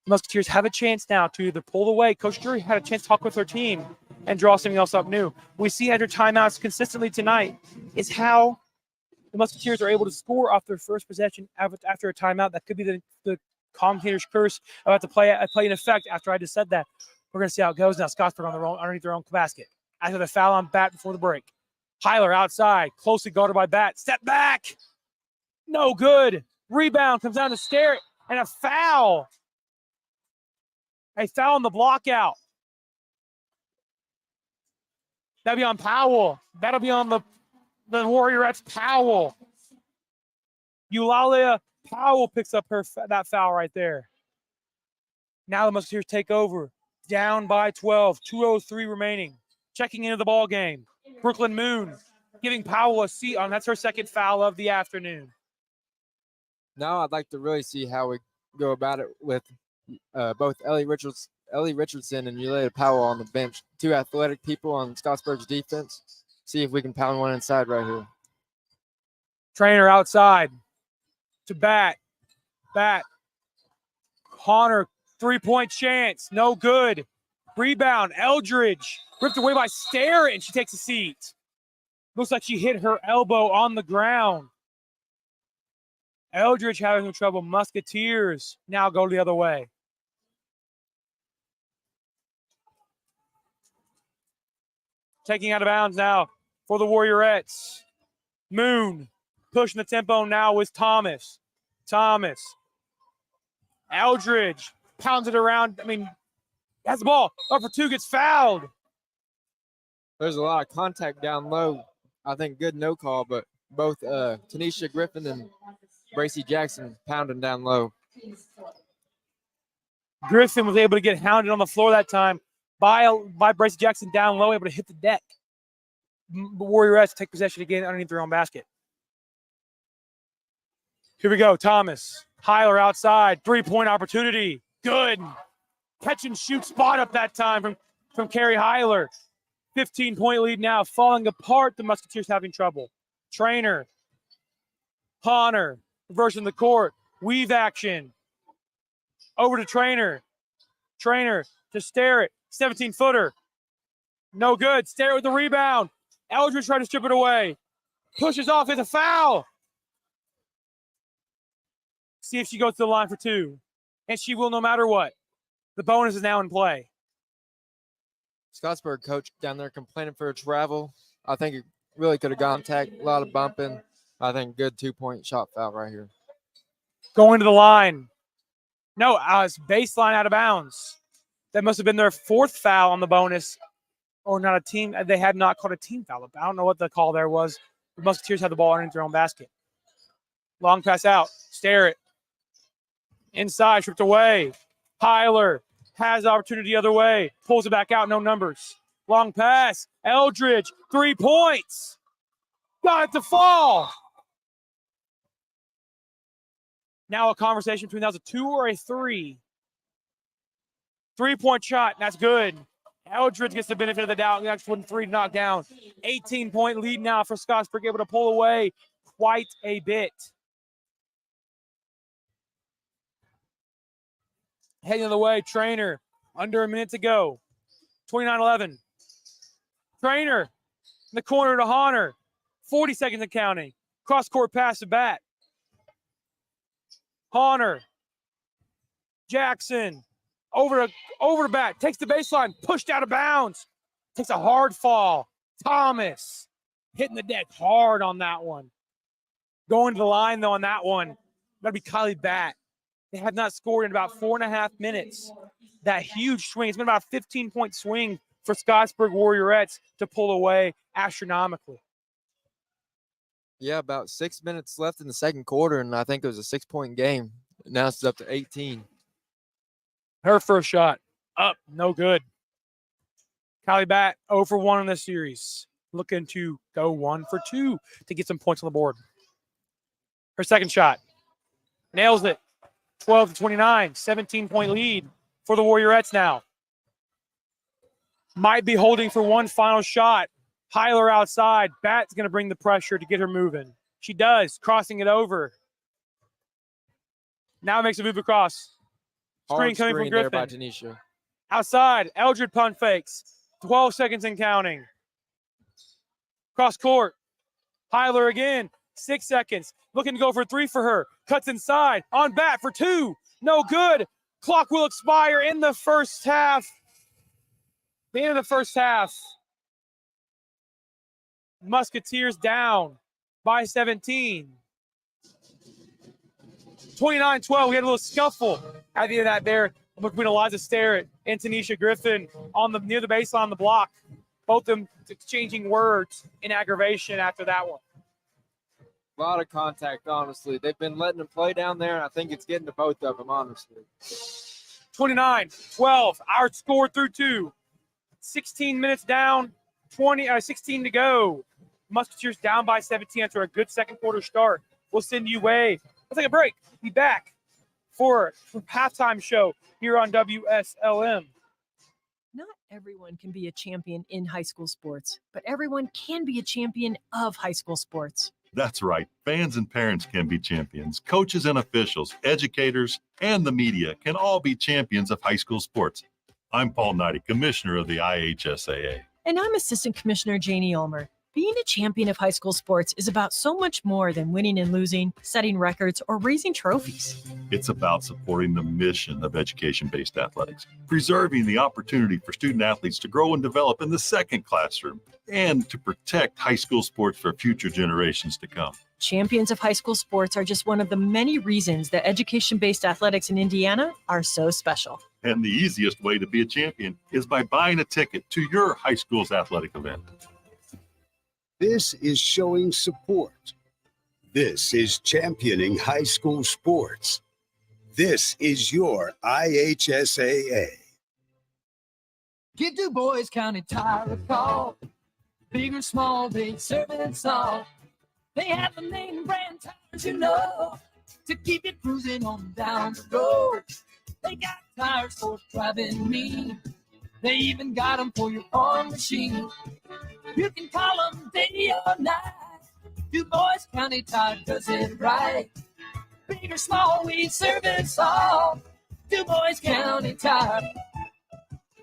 The Musketeers have a chance now to either pull away. Coach Drury had a chance to talk with her team and draw something else up new. We see after timeouts consistently tonight is how the Musketeers are able to score off their first possession after a timeout. That could be the commentator's curse about to play in effect after I just said that. We're going to see how it goes now. Scottsburg underneath their own basket. After the foul on Bat before the break. Heiler outside, closely guarded by Bat. Step back. No good. Rebound comes down to Sterrett, and a foul. A foul on the block out. That'll be on Powell. That'll be on the Warrioretts Powell. Eulalia Powell picks up that foul right there. Now the Musketeers take over. Down by 12. 2:03 remaining. Checking into the ball game. Brooklyn Moon giving Powell a seat on. That's her second foul of the afternoon. Now I'd like to really see how we go about it with both Ellie Richardson and Eulalia Powell on the bench. 2 athletic people on Scottsburg's defense. See if we can pound one inside right here. Trainer outside to Bat. Honor, 3-point chance. No good. Rebound. Eldridge ripped away by Sterrett, and she takes a seat. Looks like she hit her elbow on the ground. Eldridge having some trouble. Musketeers now go the other way. Taking out of bounds now for the Warrioretts. Moon pushing the tempo now with Thomas. Eldridge pounds it around. Has the ball. Up for 2, gets fouled. There's a lot of contact down low. I think good no call, but both Tanisha Griffin and Bracy Jackson pounding down low. Griffin was able to get hounded on the floor that time by Bracy Jackson down low, able to hit the deck. The Warrioretts take possession again underneath their own basket. Here we go. Thomas. Heiler outside. 3-point opportunity. Good. Catch and shoot spot up that time from Carrie Heiler. 15-point lead now. Falling apart. The Musketeers having trouble. Trainer. Honor. Reversing the court. Weave action. Over to Trainer. Trainer to Sterrett. 17-footer. No good. Sterrett with the rebound. Eldridge trying to strip it away. Pushes off. It's a foul. See if she goes to the line for 2. And she will no matter what. The bonus is now in play. Scottsburg coach down there complaining for travel. I think it really could have gone contact, a lot of bumping. I think good 2-point shot foul right here. Going to the line. No, it's baseline out of bounds. That must have been their 4th foul on the bonus. Or not a team. They had not called a team foul. I don't know what the call there was. The Musketeers had the ball underneath their own basket. Long pass out. Sterrett. Inside, stripped away. Heiler has the opportunity the other way. Pulls it back out, no numbers. Long pass. Eldridge, 3 points. Got it to fall. Now a conversation between that was a 2 or a 3. 3-point shot. That's good. Eldridge gets the benefit of the doubt. That's 1-3 knocked down. 18-point lead now for Scottsburg, able to pull away quite a bit. Heading the way, Trainer. Under a minute to go. 29-11. Trainer in the corner to Honor. 40 seconds and counting. Cross-court pass to Bat. Honor. Jackson. Over to Bat. Takes the baseline. Pushed out of bounds. Takes a hard fall. Thomas hitting the deck hard on that one. Going to the line, though, on that one. That'd be Kylie Bat. They have not scored in about 4.5 minutes. That huge swing. It's been about a 15-point swing for Scottsburg Warrioretts to pull away astronomically. Yeah, about 6 minutes left in the second quarter, and I think it was a 6-point game. Now it's up to 18. Her first shot up, no good. Kylie Bat 0 for 1 in this series. Looking to go 1 for 2 to get some points on the board. Her second shot. Nails it. 12-29, 17-point lead for the Warrioretts now. Might be holding for one final shot. Hyler outside. Bat's going to bring the pressure to get her moving. She does, crossing it over. Now makes a move across. Screen coming from Griffin. There by Tanisha. Outside, Eldred punt fakes. 12 seconds and counting. Cross court. Hyler again. 6 seconds. Looking to go for 3 for her. Cuts inside. On Bat for 2. No good. Clock will expire in the first half. The end of the first half. Musketeers down by 17. 29-12. We had a little scuffle at the end of that there between Eliza Sterrett and Tanisha Griffin on the near the baseline on the block. Both of them exchanging words in aggravation after that one. A lot of contact, honestly. They've been letting them play down there, and I think it's getting to both of them, honestly. 29-12. Our score through 2. 16 minutes down, 16 to go. Musketeers down by 17 after a good second quarter start. We'll send you away. Let's take a break. Be back for a halftime show here on WSLM. Not everyone can be a champion in high school sports, but everyone can be a champion of high school sports. That's right. Fans and parents can be champions. Coaches and officials, educators, and the media can all be champions of high school sports. I'm Paul Knighty, Commissioner of the IHSAA. And I'm Assistant Commissioner Janie Ulmer. Being a champion of high school sports is about so much more than winning and losing, setting records, or raising trophies. It's about supporting the mission of education-based athletics, preserving the opportunity for student athletes to grow and develop in the second classroom, and to protect high school sports for future generations to come. Champions of high school sports are just one of the many reasons that education-based athletics in Indiana are so special. And the easiest way to be a champion is by buying a ticket to your high school's athletic event. This is showing support. This is championing high school sports. This is your IHSAA. Get Du Bois County Tire a call. Big or small, they serve it all. They have the name brand tires, you know, to keep you cruising on down the road. They got tires for driving me. They even got them for your farm machine. You can call them day or night. Du Bois County Tire does it right. Big or small, we service all. Du Bois County Tire.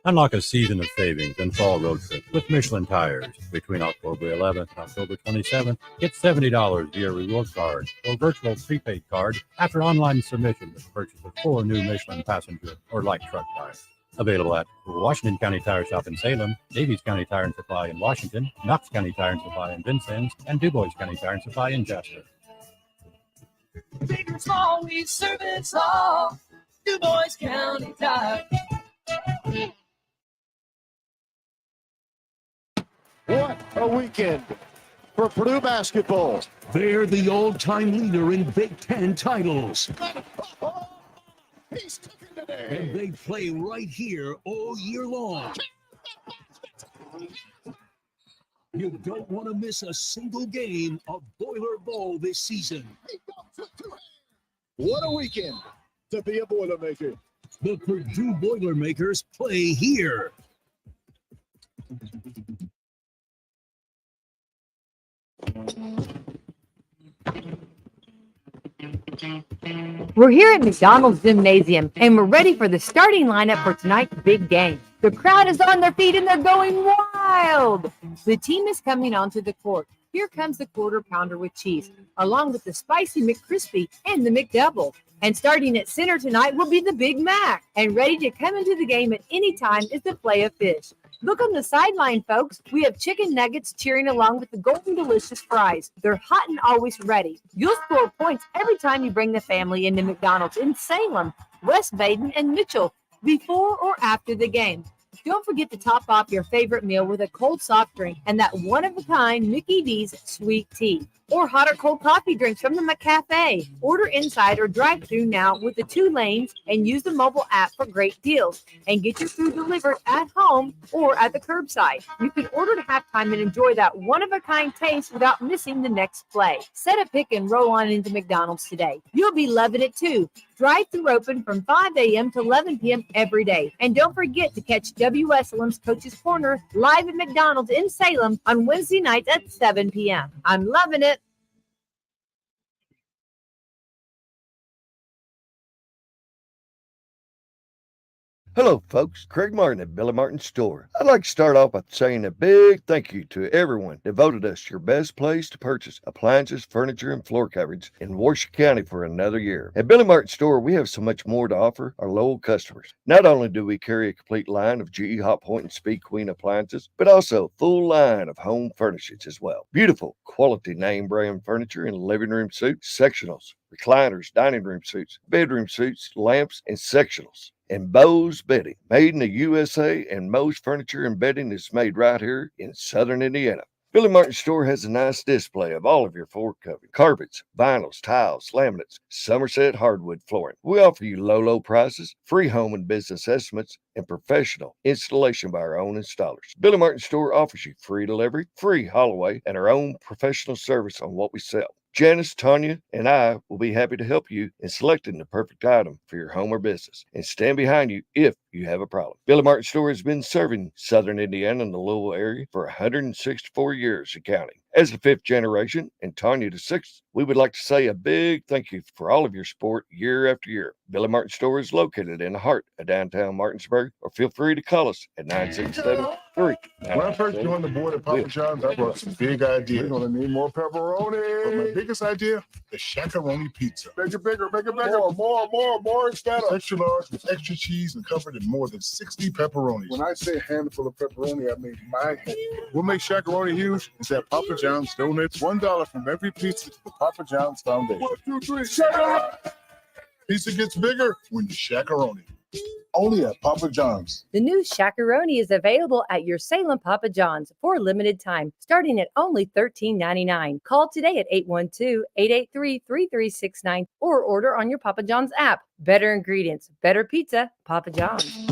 Unlock a season of savings and fall road trips with Michelin tires. Between October 11th and October 27th, get $70 via reward card or virtual prepaid card after online submission with the purchase of 4 new Michelin passenger or light truck tires. Available at Washington County Tire Shop in Salem, Davies County Tire and Supply in Washington, Knox County Tire and Supply in Vincennes, and Du Bois County Tire and Supply in Jasper. Big or small, we service all. Du Bois County Tire. What a weekend for Purdue basketball. They're the all-time leader in Big Ten titles. He's cooking today. And they play right here all year long. You don't want to miss a single game of Boiler Bowl this season. What a weekend to be a Boilermaker. The Purdue Boilermakers play here. We're here at McDonald's Gymnasium, and we're ready for the starting lineup for tonight's big game. The crowd is on their feet, and they're going wild. The team is coming onto the court. Here comes the quarter pounder with cheese, along with the spicy McCrispy and the McDouble. And starting at center tonight will be the Big Mac. And ready to come into the game at any time is the Filet of Fish. Look on the sideline, folks. We have chicken nuggets cheering along with the golden delicious fries. They're hot and always ready. You'll score points every time you bring the family into McDonald's in Salem, West Baden, and Mitchell before or after the game. Don't forget to top off your favorite meal with a cold soft drink and that one-of-a-kind Mickey D's sweet tea. Or hot or cold coffee drinks from the McCafe. Order inside or drive through now with the 2 lanes and use the mobile app for great deals. And get your food delivered at home or at the curbside. You can order at halftime and enjoy that one-of-a-kind taste without missing the next play. Set a pick and roll on into McDonald's today. You'll be loving it too. Drive-thru open from 5 a.m. to 11 p.m. every day. And don't forget to catch WSLM's Coach's Corner live at McDonald's in Salem on Wednesday nights at 7 p.m. I'm loving it. Hello, folks. Craig Martin at Billy Martin's Store. I'd like to start off by saying a big thank you to everyone that voted us your best place to purchase appliances, furniture, and floor coverage in Warrior County for another year. At Billy Martin's Store, we have so much more to offer our loyal customers. Not only do we carry a complete line of GE Hot Point and Speed Queen appliances, but also a full line of home furnishings as well. Beautiful, quality name brand furniture and living room suites, sectionals, recliners, dining room suites, bedroom suites, lamps, and sectionals. And Bose Bedding, made in the USA, and Moe's Furniture and Bedding is made right here in Southern Indiana. Billy Martin's Store has a nice display of all of your floor covering, carpets, vinyls, tiles, laminates, Somerset hardwood flooring. We offer you low prices, free home and business estimates, and professional installation by our own installers. Billy Martin's Store offers you free delivery, free haul away, and our own professional service on what we sell. Janice, Tanya, and I will be happy to help you in selecting the perfect item for your home or business and stand behind you if you have a problem. Billy Martin Store has been serving Southern Indiana and the Louisville area for 164 years and counting. As the 5th generation and Tanya the 6th, we would like to say a big thank you for all of your support year after year. Billy Martin Store is located in the heart of downtown Martinsburg, or feel free to call us at 967-3. When I first joined the board at Papa John's, I brought some big ideas. We're going to need more pepperoni. But my biggest idea, the shakaroni pizza. Bigger. More instead of extra large with extra cheese and covered in more than 60 pepperonis. When I say a handful of pepperoni, I mean my hand. We'll make shakaroni huge. It's at Papa John's donates $1 from every pizza to the Papa John's Foundation. 1, 2, 3, shakaroni. Pizza gets bigger when you shakaroni. Only at Papa John's. The new Shakaroni is available at your Salem Papa John's for a limited time, starting at only $13.99. Call today at 812-883-3369 or order on your Papa John's app. Better ingredients, better pizza, Papa John's.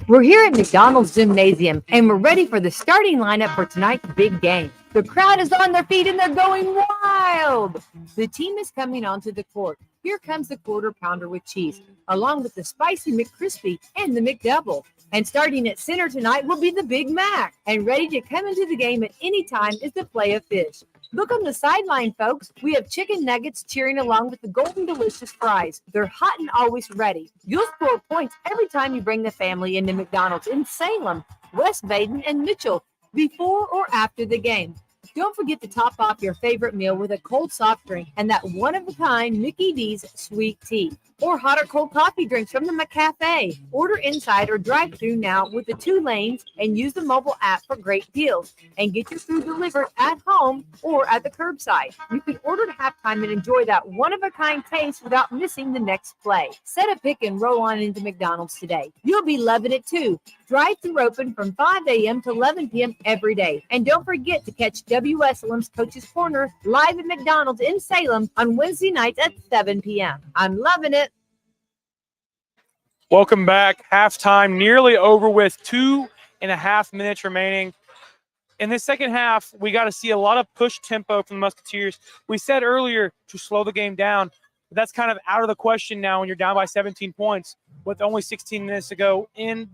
We're here at McDonald's Gymnasium, and we're ready for the starting lineup for tonight's big game. The crowd is on their feet, and they're going wild. The team is coming onto the court. Here comes the quarter pounder with cheese, along with the spicy McCrispy and the McDouble. And starting at center tonight will be the Big Mac. And ready to come into the game at any time is the Filet of Fish. Look on the sideline, folks. We have chicken nuggets cheering along with the golden delicious fries. They're hot and always ready. You'll score points every time you bring the family into McDonald's in Salem, West Baden, and Mitchell before or after the game. Don't forget to top off your favorite meal with a cold soft drink and that one-of-a-kind Mickey D's sweet tea. Or hot or cold coffee drinks from the McCafe. Order inside or drive through now with the 2 lanes and use the mobile app for great deals. And get your food delivered at home or at the curbside. You can order at halftime and enjoy that one-of-a-kind taste without missing the next play. Set a pick and roll on into McDonald's today. You'll be loving it too. Drive-thru open from 5 a.m. to 11 p.m. every day. And don't forget to catch WSLM's Coach's Corner live at McDonald's in Salem on Wednesday nights at 7 p.m. I'm loving it. Welcome back. Halftime nearly over with, 2.5 minutes remaining. In this second half, we got to see a lot of push tempo from the Musketeers. We said earlier to slow the game down, but that's kind of out of the question now when you're down by 17 points with only 16 minutes to go in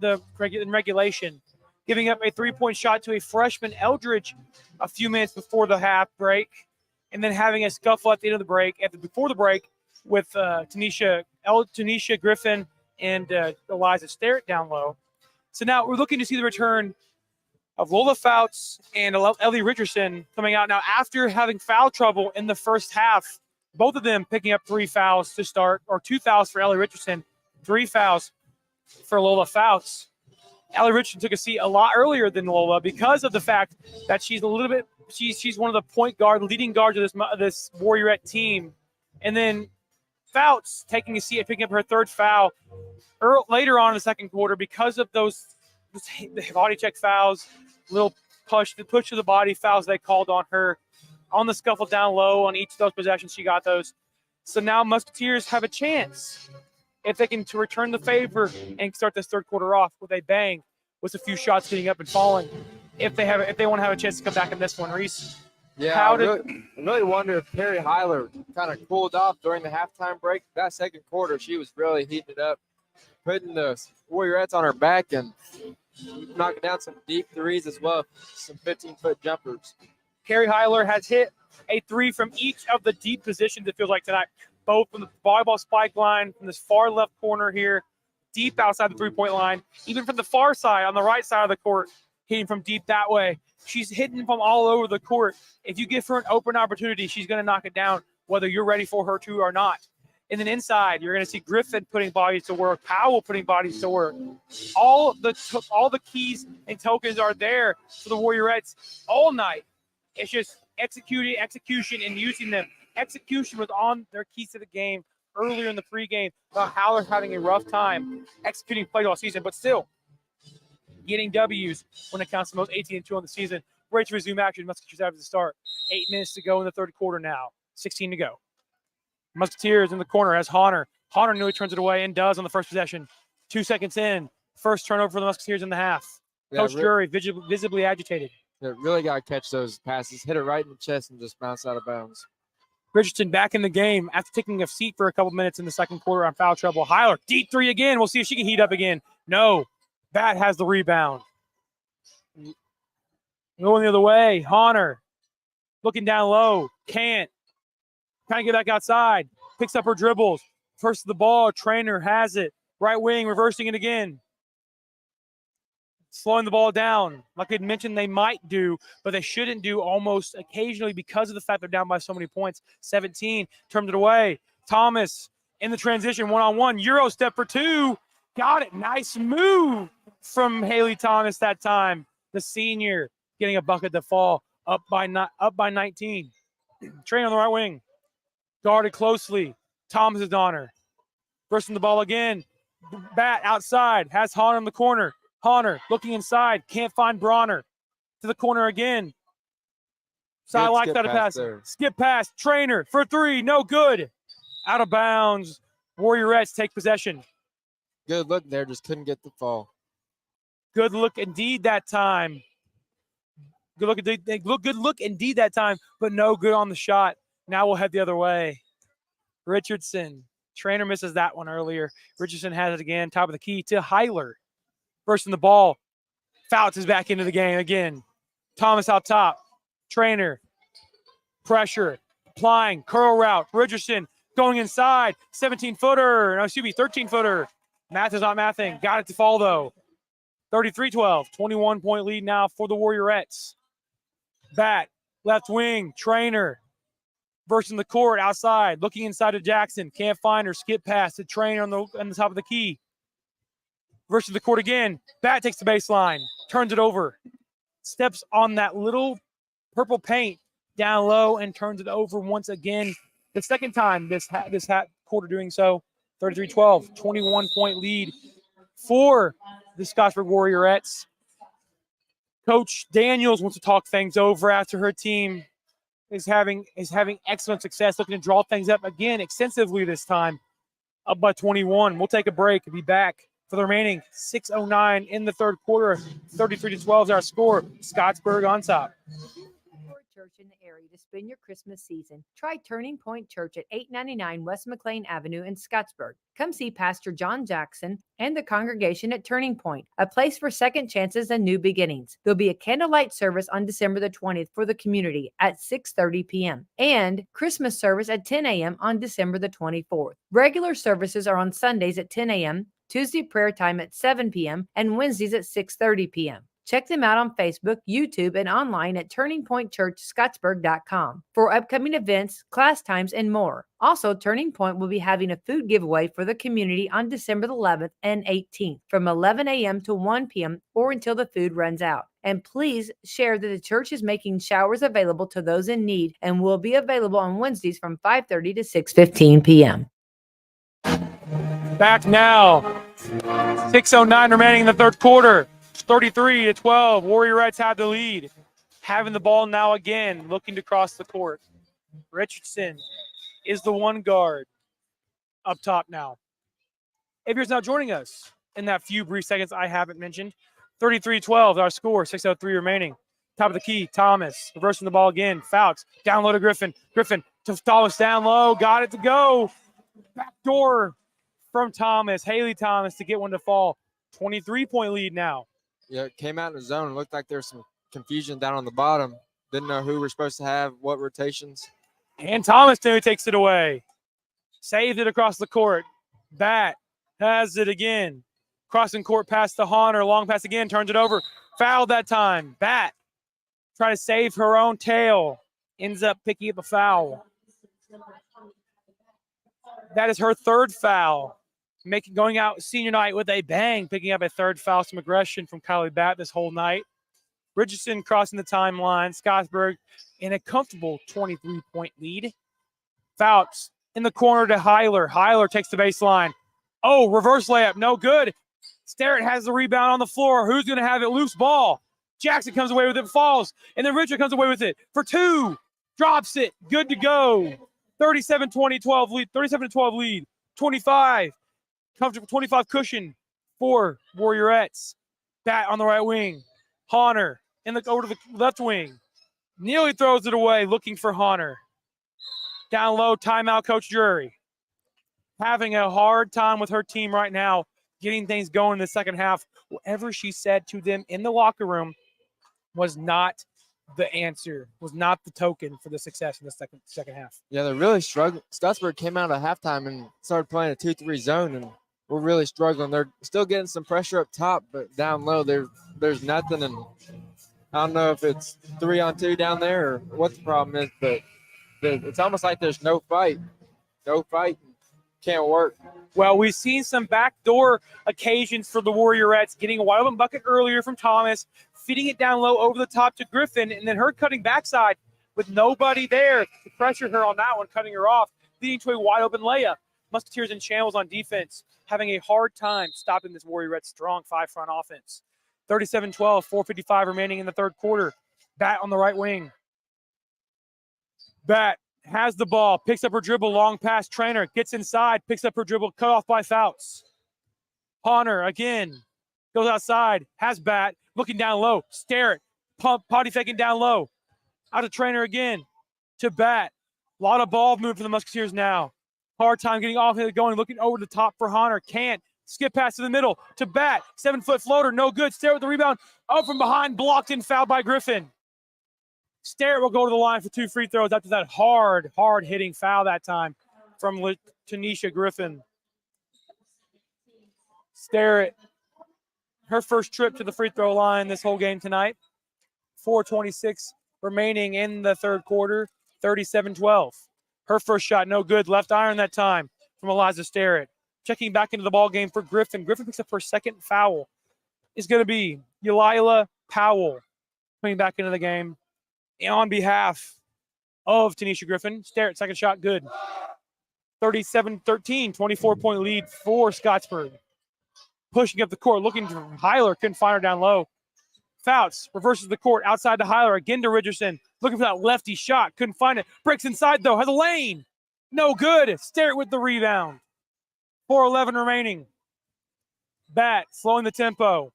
regulation. Giving up a 3-point shot to a freshman, Eldridge, a few minutes before the half break, and then having a scuffle at the end of the break, before the break, with Tanisha Griffin and Eliza Sterrett down low. So now we're looking to see the return of Lola Fouts and Ellie Richardson coming out now after having foul trouble in the first half. Both of them picking up 3 fouls to start, or 2 fouls for Ellie Richardson, 3 fouls for Lola Fouts. Ellie Richardson took a seat a lot earlier than Lola because of the fact that she's one of the leading guards of this Warriorette team. And then Fouts taking a seat and picking up her 3rd foul later on in the second quarter because of those body check fouls, little push to the body fouls they called on her on the scuffle down low on each of those possessions. She got those. So now Musketeers have a chance if they can to return the favor and start this third quarter off with a bang, with a few shots getting up and falling. If they want to have a chance to come back in this one, Reese. Yeah, I really wonder if Carrie Heiler kind of cooled off during the halftime break. That second quarter, she was really heating it up, putting the Warrioretts on her back and knocking down some deep threes as well, some 15-foot jumpers. Carrie Heiler has hit a 3 from each of the deep positions, it feels like tonight, both from the volleyball spike line, from this far left corner here, deep outside the 3-point line, even from the far side on the right side of the court, hitting from deep that way. She's hitting from all over the court. If you give her an open opportunity, she's going to knock it down, whether you're ready for her to or not. And then inside, you're going to see Griffin putting bodies to work, Powell putting bodies to work. All the keys and tokens are there for the Warrioretts all night. It's just execution, and using them. Execution was on their keys to the game earlier in the pregame. Howler's having a rough time executing plays all season, but still getting W's when it counts to most 18-2 on the season. Ready to resume action. Musketeers have to start. 8 minutes to go in the third quarter now. 16 to go. Musketeers in the corner has Honor. Honor nearly turns it away and does on the first possession. 2 seconds in. First turnover for the Musketeers in the half. Coach Drury visibly agitated. Yeah, really got to catch those passes. Hit it right in the chest and just bounce out of bounds. Richardson back in the game after taking a seat for a couple minutes in the second quarter on foul trouble. Heiler, deep 3 again. We'll see if she can heat up again. No. Bat has the rebound. Going the other way. Honor looking down low. Can't. Trying to get back outside. Picks up her dribbles. First to the ball. Trainer has it. Right wing, reversing it again. Slowing the ball down. Like I mentioned, they might do, but they shouldn't do almost occasionally because of the fact they're down by so many points. 17. Turned it away. Thomas in the transition. One-on-one. Euro step for 2. Got it. Nice move from Haley Thomas that time. The senior getting a bucket to fall. Up by 19. Train on the right wing. Guarded closely. Thomas is on her. Bursting the ball again. Bat outside. Has Honor in the corner. Honor looking inside. Can't find Bronner. To the corner again. So I like that pass. Skip pass. Trainer for 3. No good. Out of bounds. Warrioretts take possession. Good look there. Just couldn't get the fall. Good look indeed that time. Good look indeed that time, but no good on the shot. Now we'll head the other way. Richardson. Trainer misses that one earlier. Richardson has it again. Top of the key to Heiler. Bursting the ball. Fouts is back into the game again. Thomas out top. Trainer. Pressure. Applying. Curl route. Richardson going inside. 17-footer. No, excuse me, 13-footer. Math is not mathing. Got it to fall, though. 33-12. 21-point lead now for the Warrioretts. Bat. Left wing. Trainer. Bursting the court outside. Looking inside to Jackson. Can't find her. Skip pass to Trainer on the top of the key. Versus the court again. Bat takes the baseline. Turns it over. Steps on that little purple paint down low and turns it over once again. The second time this quarter doing so. 33-12. 21-point lead for the Scottsburg Warrioretts. Coach Daniels wants to talk things over after her team is having excellent success, looking to draw things up again extensively this time. Up by 21. We'll take a break and be back for the remaining 6:09 in the third quarter. 33-12 is our score. Scottsburg on top. Church in the area to spend your Christmas season. Try Turning Point Church at 899 West McLean Avenue in Scottsburg. Come see Pastor John Jackson and the congregation at Turning Point, a place for second chances and new beginnings. There'll be a candlelight service on December the 20th for the community at 6:30 p.m. and Christmas service at 10 a.m. on December the 24th. Regular services are on Sundays at 10 a.m., Tuesday prayer time at 7 p.m., and Wednesdays at 6:30 p.m. Check them out on Facebook, YouTube, and online at turningpointchurchscottsburg.com for upcoming events, class times, and more. Also, Turning Point will be having a food giveaway for the community on December the 11th and 18th from 11 a.m. to 1 p.m. or until the food runs out. And please share that the church is making showers available to those in need and will be available on Wednesdays from 5:30 to 6:15 p.m. Back now. 6:09 remaining in the third quarter. 33-12. Warrioretts have the lead. Having the ball now again, looking to cross the court. Richardson is the one guard up top now. If you're now joining us in that few brief seconds I haven't mentioned, 33-12 our score, 6:03 remaining. Top of the key, Thomas reversing the ball again. Fouts down low to Griffin. Griffin to Thomas down low, got it to go. Back door from Thomas, Haley Thomas to get one to fall. 23-point lead now. Yeah, it came out in the zone. It looked like there was some confusion down on the bottom. Didn't know who we're supposed to have, what rotations. And Thomas takes it away. Saved it across the court. Bat has it again. Crossing court pass to Honor. Long pass again. Turns it over. Fouled that time. Bat try to save her own tail. Ends up picking up a foul. That is her third foul. Going out senior night with a bang, picking up a third foul, some aggression from Kylie Bat this whole night. Richardson crossing the timeline. Scottsburg in a comfortable 23-point lead. Fouts in the corner to Heiler. Heiler takes the baseline. Oh, reverse layup, no good. Starrett has the rebound on the floor. Who's going to have it? Loose ball. Jackson comes away with it, falls, and then Richard comes away with it for two. Drops it, good to go. 37-12 lead. 37-12 lead. 25. Comfortable 25 cushion for Warrioretts. Bat on the right wing. Honor over to the left wing. Nearly throws it away, looking for Honor. Down low, timeout, Coach Drury. Having a hard time with her team right now, getting things going in the second half. Whatever she said to them in the locker room was not the answer, was not the token for the success in the second half. Yeah, they're really struggling. Scottsburg came out at halftime and started playing a 2-3 zone, and we're really struggling. They're still getting some pressure up top, but down low there's nothing. And I don't know if it's 3-on-2 down there or what the problem is, but it's almost like there's no fight. No fight. Can't work. Well, we've seen some backdoor occasions for the Warrioretts, getting a wide open bucket earlier from Thomas, feeding it down low over the top to Griffin, and then her cutting backside with nobody there to pressure her on that one, cutting her off, leading to a wide open layup. Musketeers in shambles on defense, having a hard time stopping this Warrioretts strong five-front offense. 37-12, 4:55 remaining in the third quarter. Bat on the right wing. Bat has the ball, picks up her dribble, long pass, Trainer, gets inside, picks up her dribble, cut off by Fouts. Honor again, goes outside, has Bat, looking down low, stare it, potty faking down low. Out of Trainer again, to Bat. A lot of ball movement for the Musketeers now. Hard time getting off it, going, looking over the top for Honor, can't. Skip pass to the middle, to Bat, 7-foot floater, no good. Stare with the rebound, up from behind, blocked and fouled by Griffin. Starrett will go to the line for 2 free throws after that hard hitting foul that time from Tanisha Griffin. Starrett, her first trip to the free throw line this whole game tonight. 4:26 remaining in the third quarter, 37-12. Her first shot, no good. Left iron that time from Eliza Starrett. Checking back into the ball game for Griffin. Griffin picks up her second foul. It's going to be Yelila Powell coming back into the game. On behalf of Tanisha Griffin, Starrett, second shot, good. 37-13, 24-point lead for Scottsburg. Pushing up the court, looking for Heiler, couldn't find her down low. Fouts, reverses the court, outside to Heiler, again to Richardson. Looking for that lefty shot, couldn't find it. Breaks inside though, has a lane. No good. Starrett with the rebound. 4:11 remaining. Bat slowing the tempo,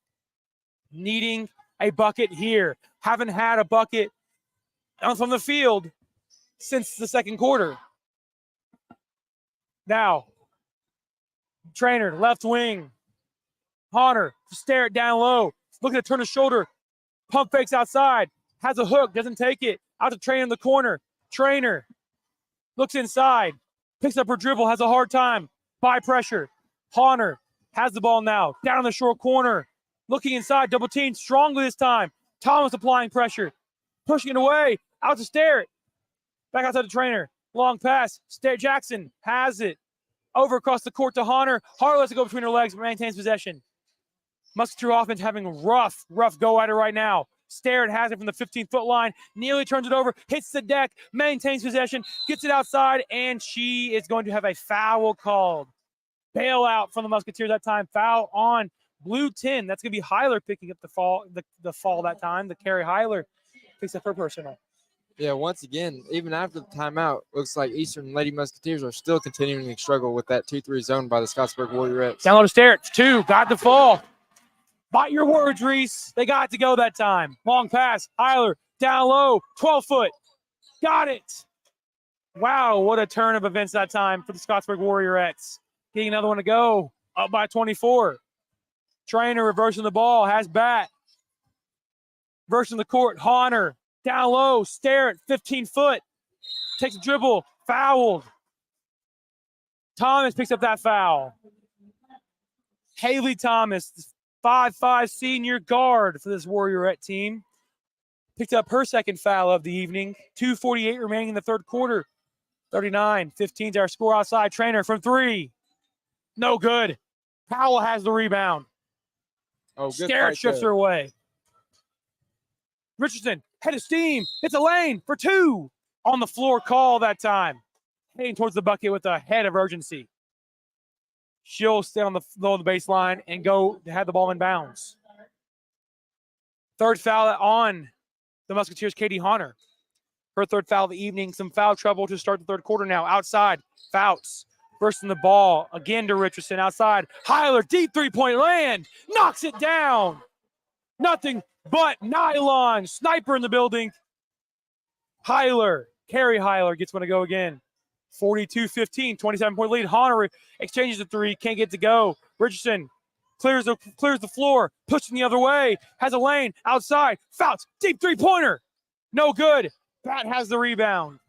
needing a bucket here. Haven't had a bucket from the field since the second quarter. Now, Trainer, left wing. Honor, stare it down low. Looking to turn his shoulder. Pump fakes outside. Has a hook, doesn't take it. Out to Trainer in the corner. Trainer looks inside. Picks up her dribble, has a hard time. By pressure. Honor has the ball now. Down in the short corner. Looking inside, double team strongly this time. Thomas applying pressure. Pushing it away. Out to Stare it. Back outside the Trainer. Long pass. Stare Jackson has it. Over across the court to Honor. Honor lets it go between her legs, but maintains possession. Musketeer offense having rough go at it right now. Starrett has it from the 15-foot line. Neely turns it over, hits the deck, maintains possession, gets it outside, and she is going to have a foul called. Bailout from the Musketeers that time. Foul on blue 10. That's going to be Heiler picking up the fall that time. The Carrie Heiler picks up her personal. Yeah, once again, even after the timeout, looks like Eastern Lady Musketeers are still continuing to struggle with that 2-3 zone by the Scottsburg Warrioretts. Down low to Starrett. 2. Got the fall. Bite your words, Reese. They got to go that time. Long pass. Heiler down low. 12-foot. Got it. Wow, what a turn of events that time for the Scottsburg Warrioretts. Getting another one to go. Up by 24. Trainer reversing the ball. Has Bat. Reversing the court. Honor. Down low. Starrett. 15-foot. Takes a dribble. Fouled. Thomas picks up that foul. Haley Thomas, 5'5" senior guard for this Warriorette team. Picked up her second foul of the evening. 2:48 remaining in the third quarter. 39-15 is our score outside. Trainer from 3. No good. Powell has the rebound. Oh, good. Starrett strips her away. Richardson, head of steam. It's a lane for 2. On the floor call that time. Heading towards the bucket with a head of urgency. She'll stay on the low of the baseline and go to have the ball in bounds. Third foul on the Musketeers, Katie Honor. Her third foul of the evening. Some foul trouble to start the third quarter now. Outside, Fouts. Bursting the ball again to Richardson. Outside, Heiler, deep three-point land. Knocks it down. Nothing but nylon. Sniper in the building. Heiler, Carrie Heiler gets one to go again. 42-15, 27-point lead. Honor exchanges the 3, can't get to go. Richardson clears the floor, pushing the other way, has a lane outside. Fouts, deep three-pointer. No good. Bat has the rebound.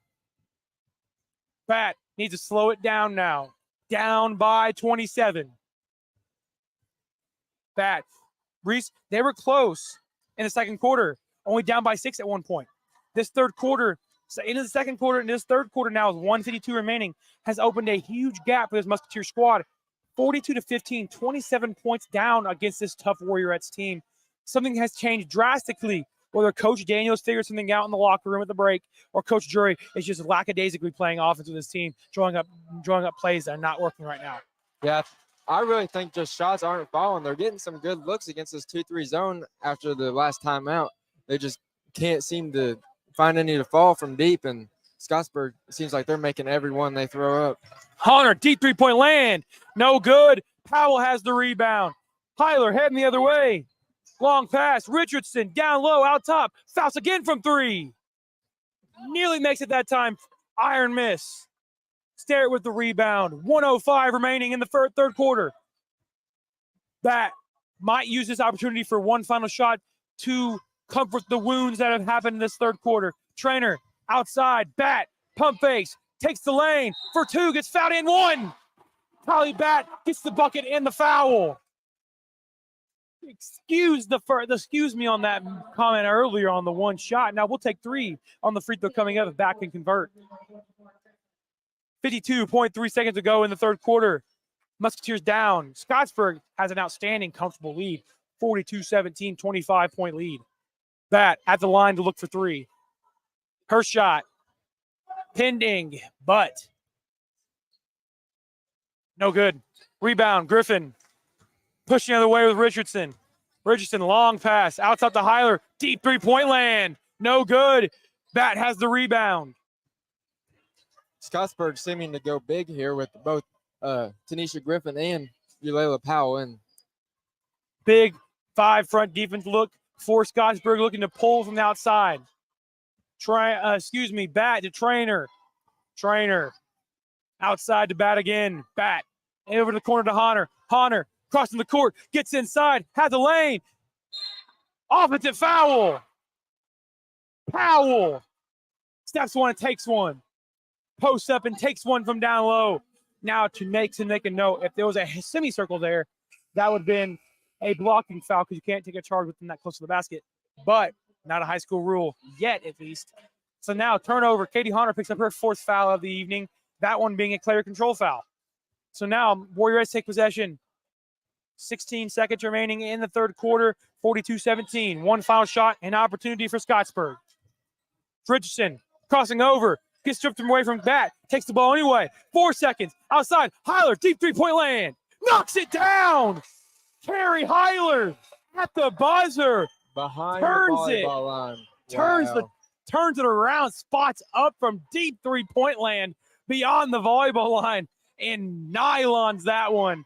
Bat needs to slow it down now. Down by 27. Bat. Reese, they were close in the second quarter, only down by 6 at one point. This third quarter, so into the second quarter, and this third quarter now with 1:52 remaining, has opened a huge gap for this Musketeer squad. 42-15, 27 points down against this tough Warrioretts team. Something has changed drastically, whether Coach Daniels figured something out in the locker room at the break, or Coach Drury is just lackadaisically playing offense with his team, drawing up plays that are not working right now. Yeah, I really think just shots aren't falling. They're getting some good looks against this 2-3 zone after the last timeout. They just can't seem to find any to fall from deep, and Scottsburg, it seems like they're making every one they throw up. Honor, deep three-point land. No good. Powell has the rebound. Heiler heading the other way. Long pass. Richardson down low, out top. Fouts again from 3. Nearly makes it that time. Iron miss. Starrett with the rebound. 1:05 remaining in the third quarter. Bat might use this opportunity for one final shot to comfort the wounds that have happened in this third quarter. Trainer outside. Bat pump fakes. Takes the lane for 2. Gets fouled in 1. Holly Bat gets the bucket and the foul. Excuse me on that comment earlier on the one shot. Now we'll take 3 on the free throw coming up if Bat can convert. 52.3 seconds to go in the third quarter. Musketeers down. Scottsburg has an outstanding, comfortable lead. 42-17, 25-point lead. Bat at the line to look for 3. Her shot. Pending, but no good. Rebound, Griffin. Pushing the other way with Richardson. Richardson, long pass. Outside the Heiler. Deep three-point land. No good. Bat has the rebound. Scottsburg seeming to go big here with both Tanisha Griffin and Eulela Powell. And Big 5 front defense look for Scottsburg, looking to pull from the outside. Bat to Trainer. Trainer outside to Bat again. Bat over to the corner to Honor. Honor crossing the court, gets inside, has a lane. Offensive foul. Powell steps one and takes one. Posts up and takes one from down low. Now to make a note, if there was a semicircle there, that would have been a blocking foul because you can't take a charge within that close to the basket. But not a high school rule yet, at least. So now turnover. Katie Honor picks up her 4th foul of the evening, that one being a player control foul. So now Warrioretts take possession. 16 seconds remaining in the third quarter, 42-17. One foul shot, an opportunity for Scottsburg. Richardson crossing over, gets stripped away from Bat, takes the ball anyway. 4 seconds outside. Heiler, deep 3-point land, knocks it down. Carrie Heiler at the buzzer. Behind turns the it. volleyball line. Turns it around, spots up from deep 3-point land beyond the volleyball line, and nylons that one.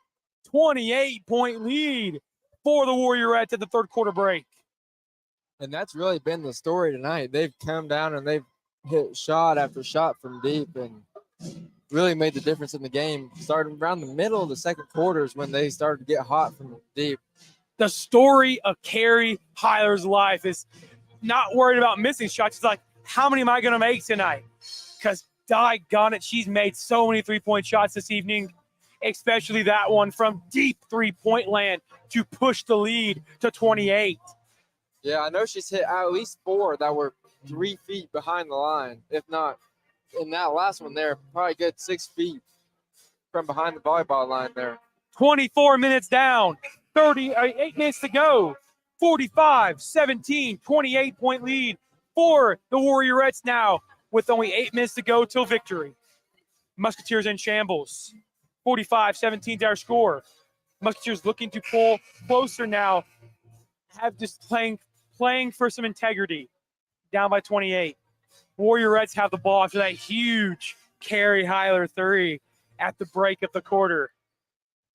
28-point lead for the Warrioretts at the third quarter break. And that's really been the story tonight. They've come down and they've hit shot after shot from deep and really made the difference in the game. Starting around the middle of the second quarter is when they started to get hot from deep. The story of Carrie Heiler's life is not worried about missing shots. It's like, how many am I going to make tonight? Because doggone it, she's made so many 3-point shots this evening, especially that one from deep 3-point land to push the lead to 28. Yeah, I know she's hit at least 4 that were 3 feet behind the line. If not, in that last one there, probably good 6 feet from behind the volleyball line there. 24 minutes down, 8 minutes to go. 45-17, 28-point lead for the Warrioretts now with only 8 minutes to go till victory. Musketeers in shambles. 45-17 their score. Musketeers looking to pull closer now. Have just playing for some integrity. Down by 28. Warrioretts have the ball after that huge Carrie Heiler 3 at the break of the quarter.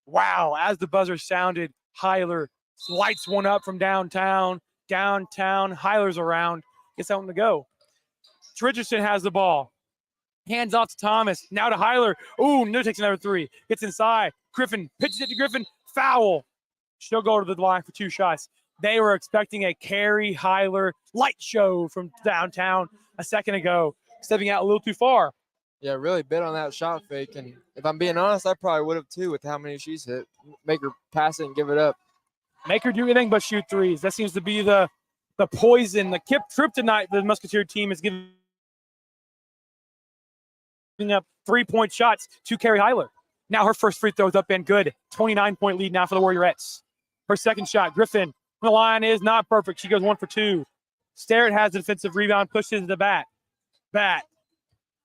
Wow, as the buzzer sounded, Heiler lights one up from downtown. Heiler's around. Gets something to go. Richardson has the ball. Hands off to Thomas. Now to Heiler. Ooh, no, takes another 3. Gets inside. Griffin pitches it to Griffin. Foul. She'll go to the line for 2 shots. They were expecting a Carrie Heiler light show from downtown a second ago. Stepping out a little too far. Yeah, really bit on that shot fake. And if I'm being honest, I probably would have too with how many she's hit. Make her pass it and give it up. Make her do anything but shoot 3s. That seems to be the poison, the kryptonite the Musketeer team is giving up 3-point shots to Carrie Heiler. Now her first free throw is up and good. 29-point lead now for the Warrioretts. Her second shot, Griffin, the line is not perfect. She goes 1 for 2. Starrett has the defensive rebound, pushes the Bat.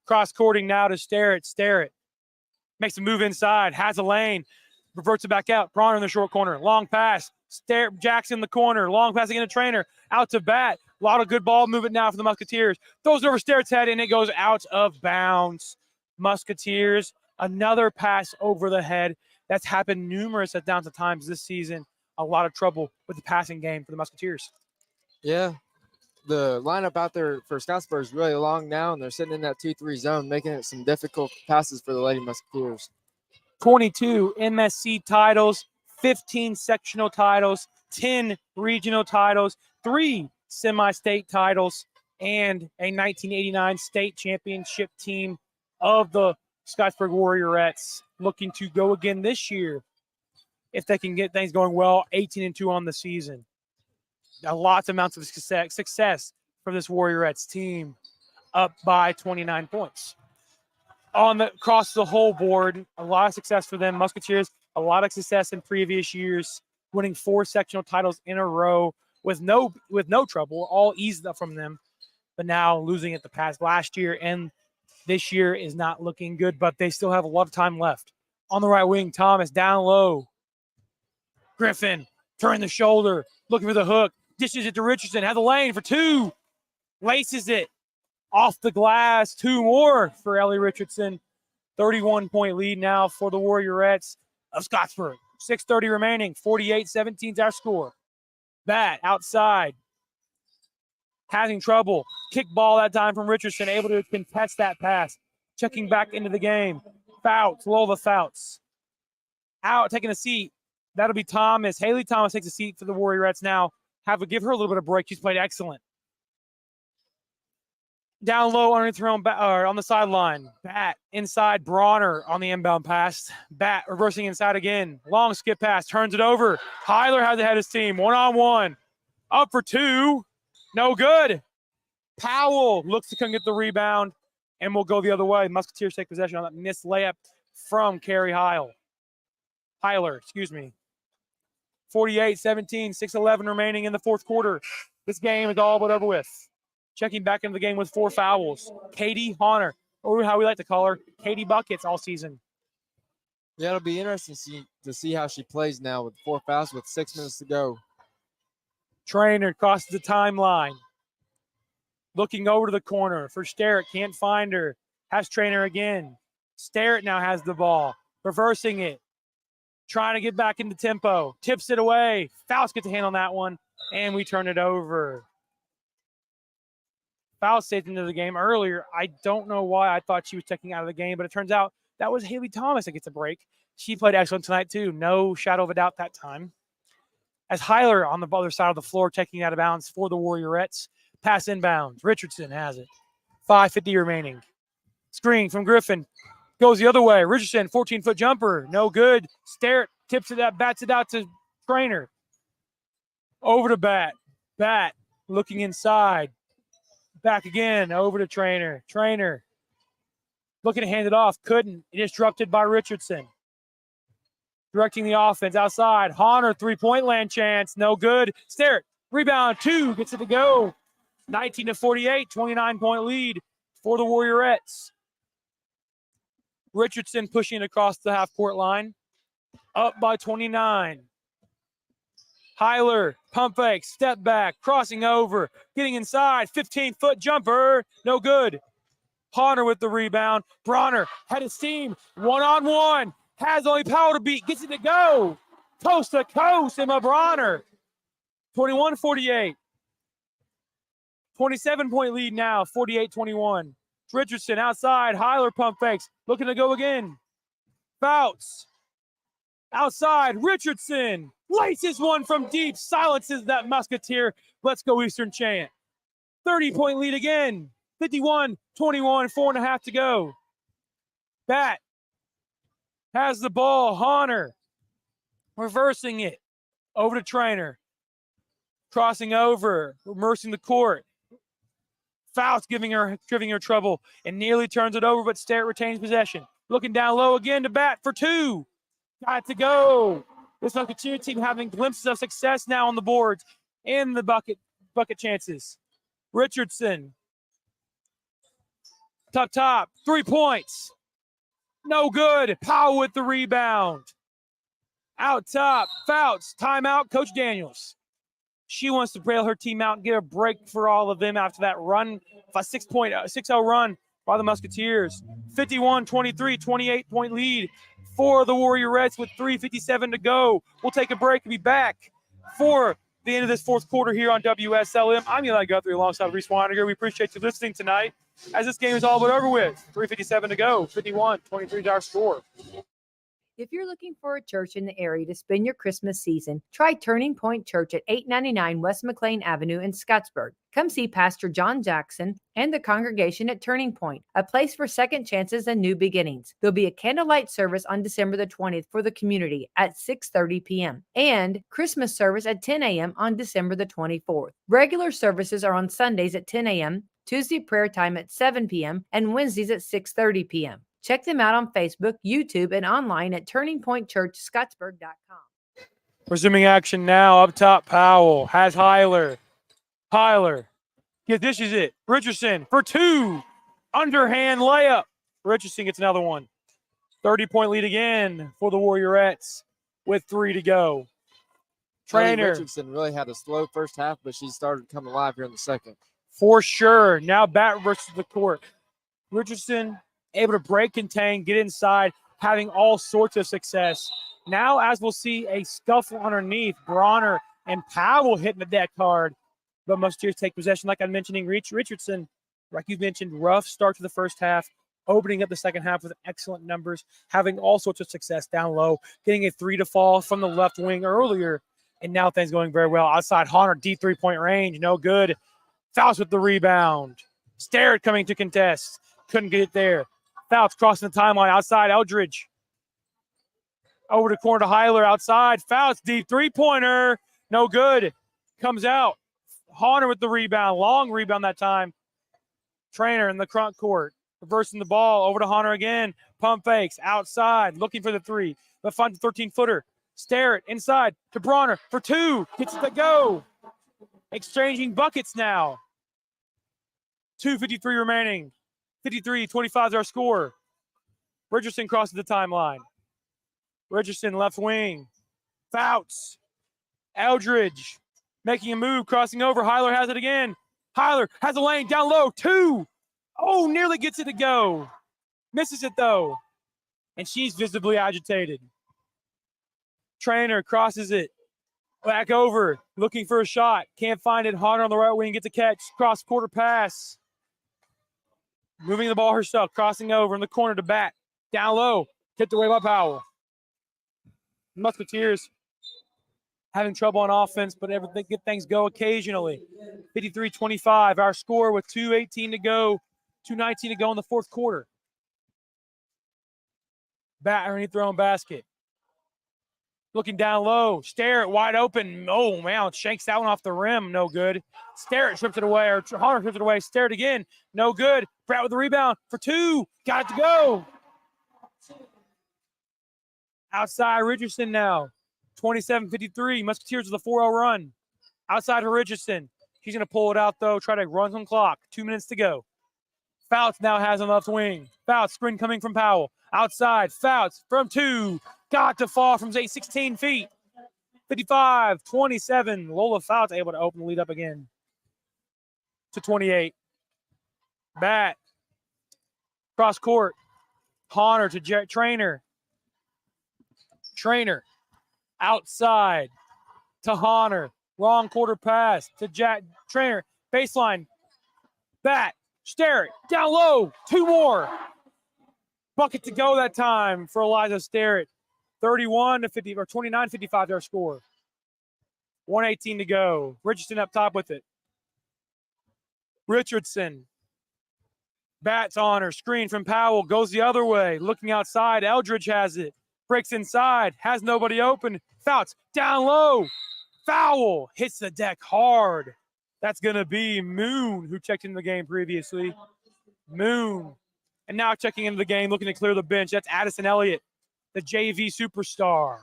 Cross-courting now to Starrett. Starrett makes a move inside, has a lane, reverts it back out. Bronner in the short corner. Long pass. Jackson in the corner. Long pass again to Trainer. Out to Bat. A lot of good ball movement now for the Musketeers. Throws it over Starrett's head, and it goes out of bounds. Musketeers, another pass over the head. That's happened numerous amounts of times this season. A lot of trouble with the passing game for the Musketeers. Yeah, the lineup out there for Scottsburg is really long now, and they're sitting in that 2-3 zone, making it some difficult passes for the Lady Musketeers. 22 MSC titles, 15 sectional titles, 10 regional titles, 3 semi-state titles, and a 1989 state championship team of the Scottsburg Warrioretts, looking to go again this year if they can get things going well. 18-2 on the season. Lots of amounts of success for this Warrioretts team, up by 29 points. Across the whole board, a lot of success for them. Musketeers, a lot of success in previous years, winning 4 sectional titles in a row with no trouble, all eased up from them. But now losing it the past last year, and this year is not looking good, but they still have a lot of time left. On the right wing, Thomas down low. Griffin, turn the shoulder, looking for the hook, dishes it to Richardson, has a lane for 2, laces it off the glass, 2 more for Ellie Richardson. 31-point lead now for the Warrioretts of Scottsburg. 6:30 remaining. 48-17 is our score. Bat outside. Having trouble. Kick ball that time from Richardson, able to contest that pass. Checking back into the game. Fouts, Lola Fouts. Out, taking a seat. That'll be Thomas. Haley Thomas takes a seat for the Warrioretts now. Give her a little bit of break. She's played excellent. Down low underneath her own on the sideline. Bat inside. Bronner on the inbound pass. Bat reversing inside again. Long skip pass. Turns it over. Hyler has ahead his team. 1-on-1. Up for two. No good. Powell looks to come get the rebound and will go the other way. Musketeers take possession on that missed layup from Carrie Hyler. 48-17, 6:11 remaining in the fourth quarter. This game is all but over with. Checking back into the game with 4 fouls. Katie Honor, or how we like to call her, Katie Buckets all season. Yeah, it'll be interesting to see how she plays now with 4 fouls with 6 minutes to go. Trainer crosses the timeline. Looking over to the corner for Sterrett. Can't find her. Has Trainer again. Sterrett now has the ball. Reversing it. Trying to get back into tempo. Tips it away. Faust gets a hand on that one. And we turn it over. Faust stayed into the game earlier. I don't know why I thought she was checking out of the game, but it turns out that was Haley Thomas that gets a break. She played excellent tonight too. No shadow of a doubt that time. As Hyler on the other side of the floor taking out of bounds for the Warrioretts. Pass inbounds. Richardson has it. 5:50 remaining. Screen from Griffin. Goes the other way. Richardson, 14-foot jumper. No good. Sterrett tips it out, bats it out to Trainer. Over to Bat. Bat looking inside. Back again. Over to Trainer. Trainer looking to hand it off. Couldn't. Disrupted by Richardson. Directing the offense outside. Honor, 3-point land chance. No good. Sterrett, rebound, 2. Gets it to go. 19-48, 29-point lead for the Warrioretts. Richardson pushing across the half-court line. Up by 29. Hyler, pump fake, step back, crossing over, getting inside, 15-foot jumper, no good. Honor with the rebound. Bronner had his team, 1-on-1. Has only power to beat, gets it to go. Coast to coast, Emma Bronner. 21-48. 27-point lead now, 48-21. Richardson outside, Hyler pump fakes, looking to go again. Fouts. Outside, Richardson laces one from deep, silences that Musketeer. Let's go Eastern chant. 30-point lead again, 51-21, 4.5 to go. Bat has the ball. Honor reversing it over to Trainer. Crossing over, immersing the court. Fouts giving her trouble and nearly turns it over, but Sterrett retains possession. Looking down low again to Bat for 2. Got to go. This Musketeer team having glimpses of success now on the boards in the bucket chances. Richardson. Top, 3 points. No good. Powell with the rebound. Out top, Fouts. Timeout, Coach Daniels. She wants to bail her team out and get a break for all of them after that run, a 6-0 run by the Musketeers. 51-23, 28-point lead for the Warrioretts with 3:57 to go. We'll take a break and be back for the end of this fourth quarter here on WSLM. I'm Eli Guthrie alongside Reese Weiniger. We appreciate you listening tonight as this game is all but over with. 3:57 to go, 51-23 is our score. If you're looking for a church in the area to spend your Christmas season, try Turning Point Church at 899 West McLean Avenue in Scottsburg. Come see Pastor John Jackson and the congregation at Turning Point, a place for second chances and new beginnings. There'll be a candlelight service on December the 20th for the community at 6:30 p.m. and Christmas service at 10 a.m. on December the 24th. Regular services are on Sundays at 10 a.m., Tuesday prayer time at 7 p.m., and Wednesdays at 6:30 p.m. Check them out on Facebook, YouTube, and online at turningpointchurchscottsburg.com. Resuming action now. Up top, Powell has Hyler. Hyler. Dishes it. Richardson for 2. Underhand layup. Richardson gets another one. 30-point lead again for the Warrioretts with 3 to go. Trainer. Richardson really had a slow first half, but she started coming alive here in the second. For sure. Now Bat versus the court. Richardson able to break, contain, get inside, having all sorts of success. Now, as we'll see, a scuffle underneath. Bronner and Powell hitting the deck hard. But Musketeers take possession, like I'm mentioning. Richardson, like you mentioned, rough start to the first half, opening up the second half with excellent numbers, having all sorts of success down low, getting a 3 to fall from the left wing earlier, and now things going very well. Outside, Honor, deep three-point range, no good. Fouts with the rebound. Starrett coming to contest. Couldn't get it there. Fouts crossing the timeline. Outside, Eldridge. Over the corner to Heiler. Outside. Fouts, deep three-pointer. No good. Comes out. Honor with the rebound. Long rebound that time. Trainer in the front court. Reversing the ball. Over to Honor again. Pump fakes. Outside. Looking for the three. But finds a 13-footer. Starrett inside to Bronner for two. Gets it to go. Exchanging buckets now. 2:53 remaining. 53-25 is our score. Richardson crosses the timeline. Richardson left wing. Fouts. Eldridge making a move, crossing over. Heiler has it again. Heiler has a lane down low. Two. Oh, nearly gets it to go. Misses it though. And she's visibly agitated. Trainer crosses it. Back over. Looking for a shot. Can't find it. Honor on the right wing. Gets a catch. Cross quarter pass. Moving the ball herself. Crossing over in the corner to back. Down low. Tipped away by Powell. Musketeers having trouble on offense, but everything good things go occasionally. 53-25. Our score with 2:18 to go. 2:19 to go in the fourth quarter. Underneath their own basket. Looking down low. Starrett wide open. Oh, man. Shanks that one off the rim. No good. Starrett strips it away. Or Honor strips it away. Starrett again. No good. Pratt with the rebound for two. Got it to go. Outside Richardson now. 27-53. Musketeers with a 4-0 run. Outside for Richardson. He's going to pull it out, though. Try to run some clock. 2 minutes to go. Fouts now has on left wing. Fouts, screen coming from Powell. Outside, Fouts from two. Got to fall from 16 feet. 55-27. Lola Fouts able to open the lead up again to 28. Bat. Cross court. Honor to Trainer. Trainer. Outside to Honor. Wrong quarter pass to Trainer. Baseline. Bat. Starrett. Down low. Two more. Bucket to go that time for Eliza Starrett. 31-50 or 29-55 their score. 1:18 to go. Richardson up top with it. Richardson. Bats on her. Screen from Powell. Goes the other way. Looking outside. Eldridge has it. Breaks inside. Has nobody open. Fouts. Down low. Foul. Hits the deck hard. That's going to be Moon, who checked into the game previously. Moon. And now checking into the game, looking to clear the bench. That's Addison Elliott, the JV superstar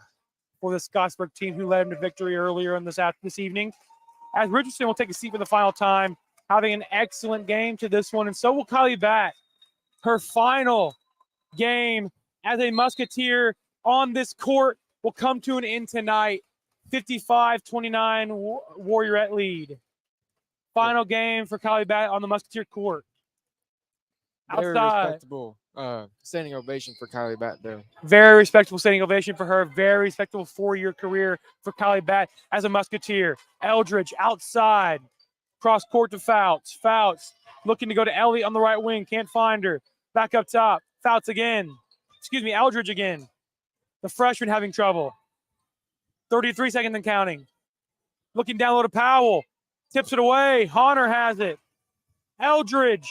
for the Scottsburg team, who led him to victory earlier in this evening. As Richardson will take a seat for the final time, having an excellent game to this one, and so will Kylie Batt. Her final game as a Musketeer on this court will come to an end tonight. 55-29 Warriorette lead. Final game for Kylie Batt on the Musketeer court. Very Outside. respectable standing ovation for Kylie Batt there. Very respectable standing ovation for her. Very respectable 4-year career for Kylie Batt as a Musketeer. Eldridge outside. Cross court to Fouts. Fouts looking to go to Elliott on the right wing. Can't find her. Back up top. Fouts again. Eldridge again. The freshman having trouble. 33 seconds and counting. Looking down low to Powell. Tips it away. Honor has it. Eldridge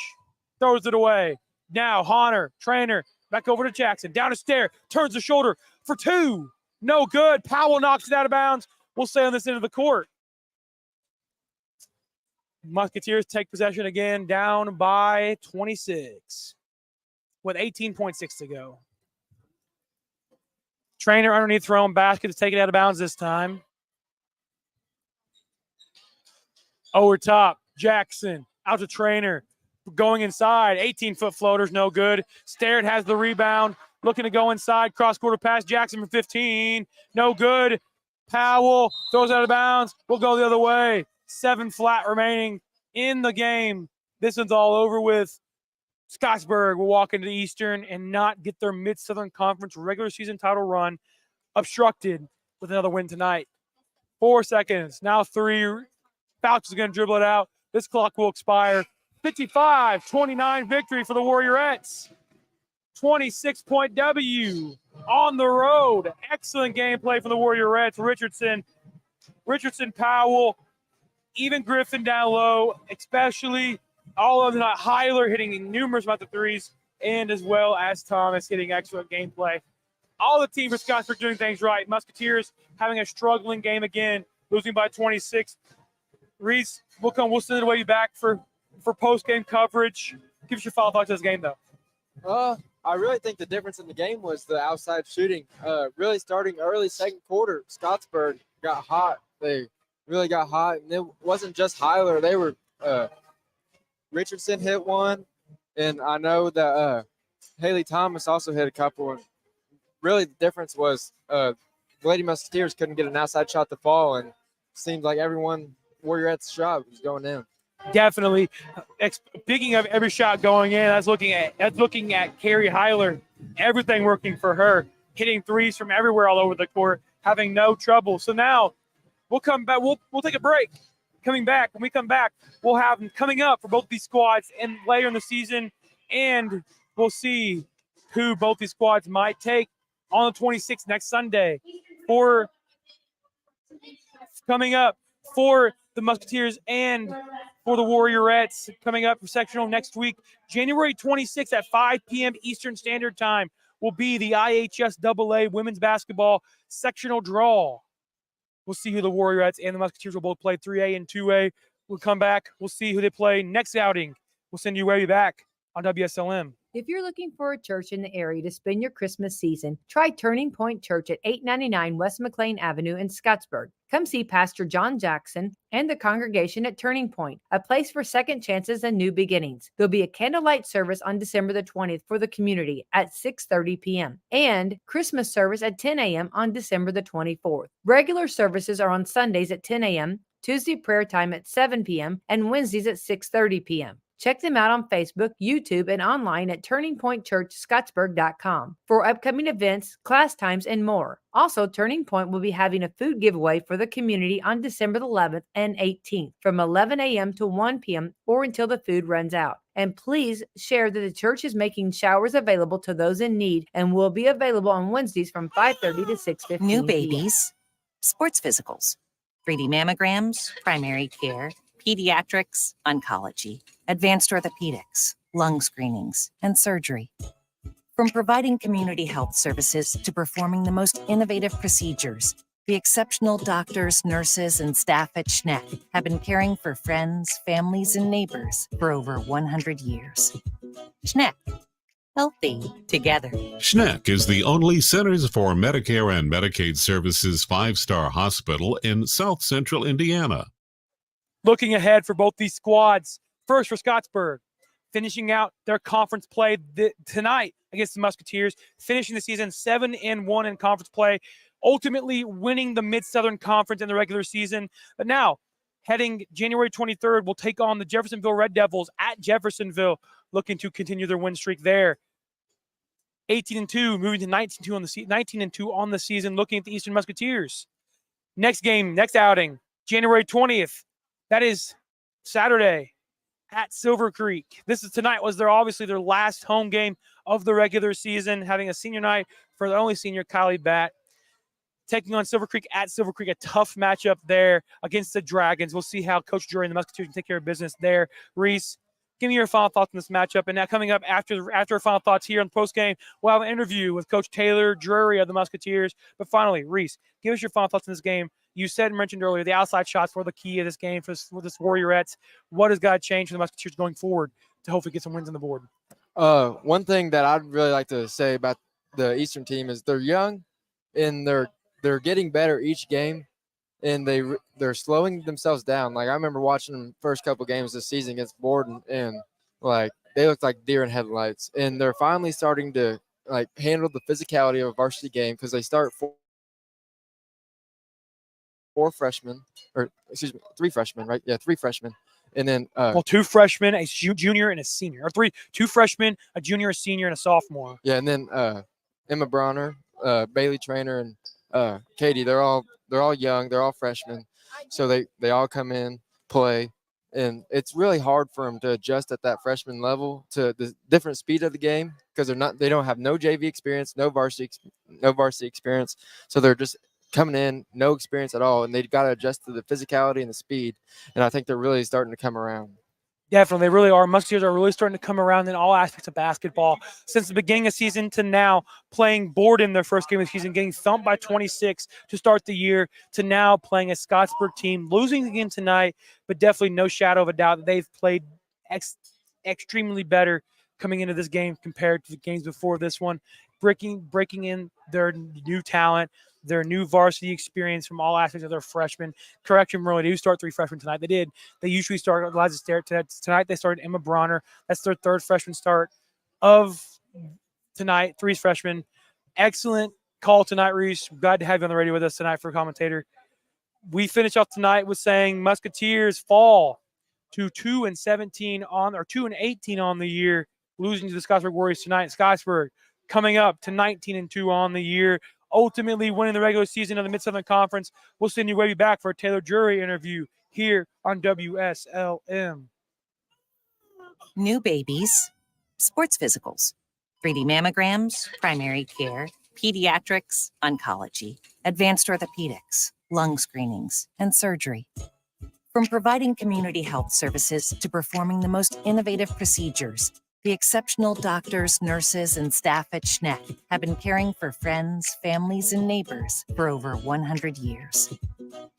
throws it away. Now Honor, Trainer, back over to Jackson. Down a stair. Turns the shoulder for two. No good. Powell knocks it out of bounds. We'll stay on this end of the court. Musketeers take possession again, down by 26 with 18.6 to go. Trainer underneath her own basket to take it out of bounds this time. Over top, Jackson out to Trainer. Going inside, 18-foot floaters, no good. Starrett has the rebound, looking to go inside. Cross-quarter pass, Jackson from 15, no good. Powell throws out of bounds. We'll go the other way. 7 flat remaining in the game. This one's all over with. Scottsburg will walk into the Eastern and not get their Mid-Southern Conference regular season title run obstructed with another win tonight. 4 seconds, now 3. Fouch is going to dribble it out. This clock will expire. 55-29 victory for the Warrioretts. 26-point W on the road. Excellent gameplay for the Warrioretts. Richardson, Powell, even Griffin down low, especially all of the Heiler hitting numerous amounts of threes, and as well as Thomas hitting excellent gameplay. All the team for Scottsburg doing things right. Musketeers having a struggling game again, losing by 26. Reese, we'll send it away back for post-game coverage. Give us your final thoughts on this game, though. I really think the difference in the game was the outside shooting. Really starting early second quarter, Scottsburg got hot. They really got hot, and it wasn't just Heiler. They were Richardson hit one, and I know that Haley Thomas also hit a couple. And really, the difference was the Lady Musketeers couldn't get an outside shot to fall, and it seemed like everyone Warrioretts' shot was going in. Definitely. Speaking of every shot going in, that's looking at Carrie Heiler. Everything working for her, hitting threes from everywhere all over the court, having no trouble. So now we'll come back. We'll take a break. When we come back, we'll have them coming up for both these squads and later in the season, and we'll see who both these squads might take on the 26th next Sunday. Coming up for the Musketeers and for the Warrioretts, coming up for sectional next week, January 26th at 5 p.m. Eastern Standard Time will be the IHSAA women's basketball sectional draw. We'll see who the Warrioretts and the Musketeers will both play 3A and 2A. We'll come back. We'll see who they play next outing. We'll send you way back on WSLM. If you're looking for a church in the area to spend your Christmas season, try Turning Point Church at 899 West McLean Avenue in Scottsburg. Come see Pastor John Jackson and the congregation at Turning Point, a place for second chances and new beginnings. There'll be a candlelight service on December the 20th for the community at 6:30 p.m. and Christmas service at 10 a.m. on December the 24th. Regular services are on Sundays at 10 a.m., Tuesday prayer time at 7 p.m., and Wednesdays at 6:30 p.m. Check them out on Facebook, YouTube, and online at turningpointchurchscottsburg.com for upcoming events, class times, and more. Also, Turning Point will be having a food giveaway for the community on December the 11th and 18th from 11 a.m. to 1 p.m. or until the food runs out. And please share that the church is making showers available to those in need and will be available on Wednesdays from 5:30 to 6:15 New babies, sports physicals, 3D mammograms, primary care, pediatrics, oncology, advanced orthopedics, lung screenings, and surgery. From providing community health services to performing the most innovative procedures, the exceptional doctors, nurses, and staff at Schneck have been caring for friends, families, and neighbors for over 100 years. Schneck. Healthy together. Schneck is the only Centers for Medicare and Medicaid Services 5-star hospital in South Central Indiana. Looking ahead for both these squads, first for Scottsburg, finishing out their conference play tonight against the Musketeers, finishing the season 7-1 in conference play, ultimately winning the Mid-Southern Conference in the regular season. But now, heading January 23rd, will take on the Jeffersonville Red Devils at Jeffersonville, looking to continue their win streak there. 18-2, moving to 19-2 on the season, looking at the Eastern Musketeers. Next outing, January 20th. That is Saturday at Silver Creek. Tonight was obviously their last home game of the regular season, having a senior night for the only senior, Kylie Batt. Taking on Silver Creek at Silver Creek, a tough matchup there against the Dragons. We'll see how Coach Drury and the Musketeers can take care of business there. Reese, give me your final thoughts on this matchup. And now coming up after our final thoughts here on the postgame, we'll have an interview with Coach Taylor Drury of the Musketeers. But finally, Reese, give us your final thoughts on this game. You said and mentioned earlier the outside shots were the key of this game for this Warrioretts. What has got to change for the Musketeers going forward to hopefully get some wins on the board? One thing that I'd really like to say about the Eastern team is they're young and they're getting better each game, and they're slowing themselves down. Like I remember watching them first couple games this season against Borden, and like they looked like deer in headlights. And they're finally starting to like handle the physicality of a varsity game because they start three freshmen, right? Yeah, 3 freshmen. And then well, 2 freshmen, a junior, and a senior, or 2 freshmen, a junior, a senior, and a sophomore. yeah, and then Emma Bronner, Bailey Trainer, and Katie. They're all young. They're all freshmen, so they all come in, play, and it's really hard for them to adjust at that freshman level to the different speed of the game because they don't have no JV experience, no varsity experience, so they're just coming in, no experience at all, and they've got to adjust to the physicality and the speed. And I think they're really starting to come around. Definitely, they really are. Musketeers are really starting to come around in all aspects of basketball. Since the beginning of the season to now, playing Borden their first game of the season, getting thumped by 26 to start the year, to now playing a Scottsburg team, losing again tonight, but definitely no shadow of a doubt that they've played extremely better coming into this game compared to the games before this one, breaking in their new talent, their new varsity experience from all aspects of their freshmen. Correction, really, they do start 3 freshmen tonight. They did. They usually start Eliza Sterrett. Tonight they started Emma Bronner. That's their 3rd freshman start of tonight. 3 freshmen. Excellent call tonight, Reese. Glad to have you on the radio with us tonight for a commentator. We finish off tonight with saying Musketeers fall to 2-17 or 2-18 on the year, losing to the Scottsburg Warriors tonight. Scottsburg coming up to 19-2 on the year, ultimately winning the regular season of the Mid-Southern Conference. We'll send you way back for a Taylor Jury interview here on WSLM. New babies, sports physicals, 3D mammograms, primary care, pediatrics, oncology, advanced orthopedics, lung screenings, and surgery. From providing community health services to performing the most innovative procedures, the exceptional doctors, nurses, and staff at Schneck have been caring for friends, families, and neighbors for over 100 years.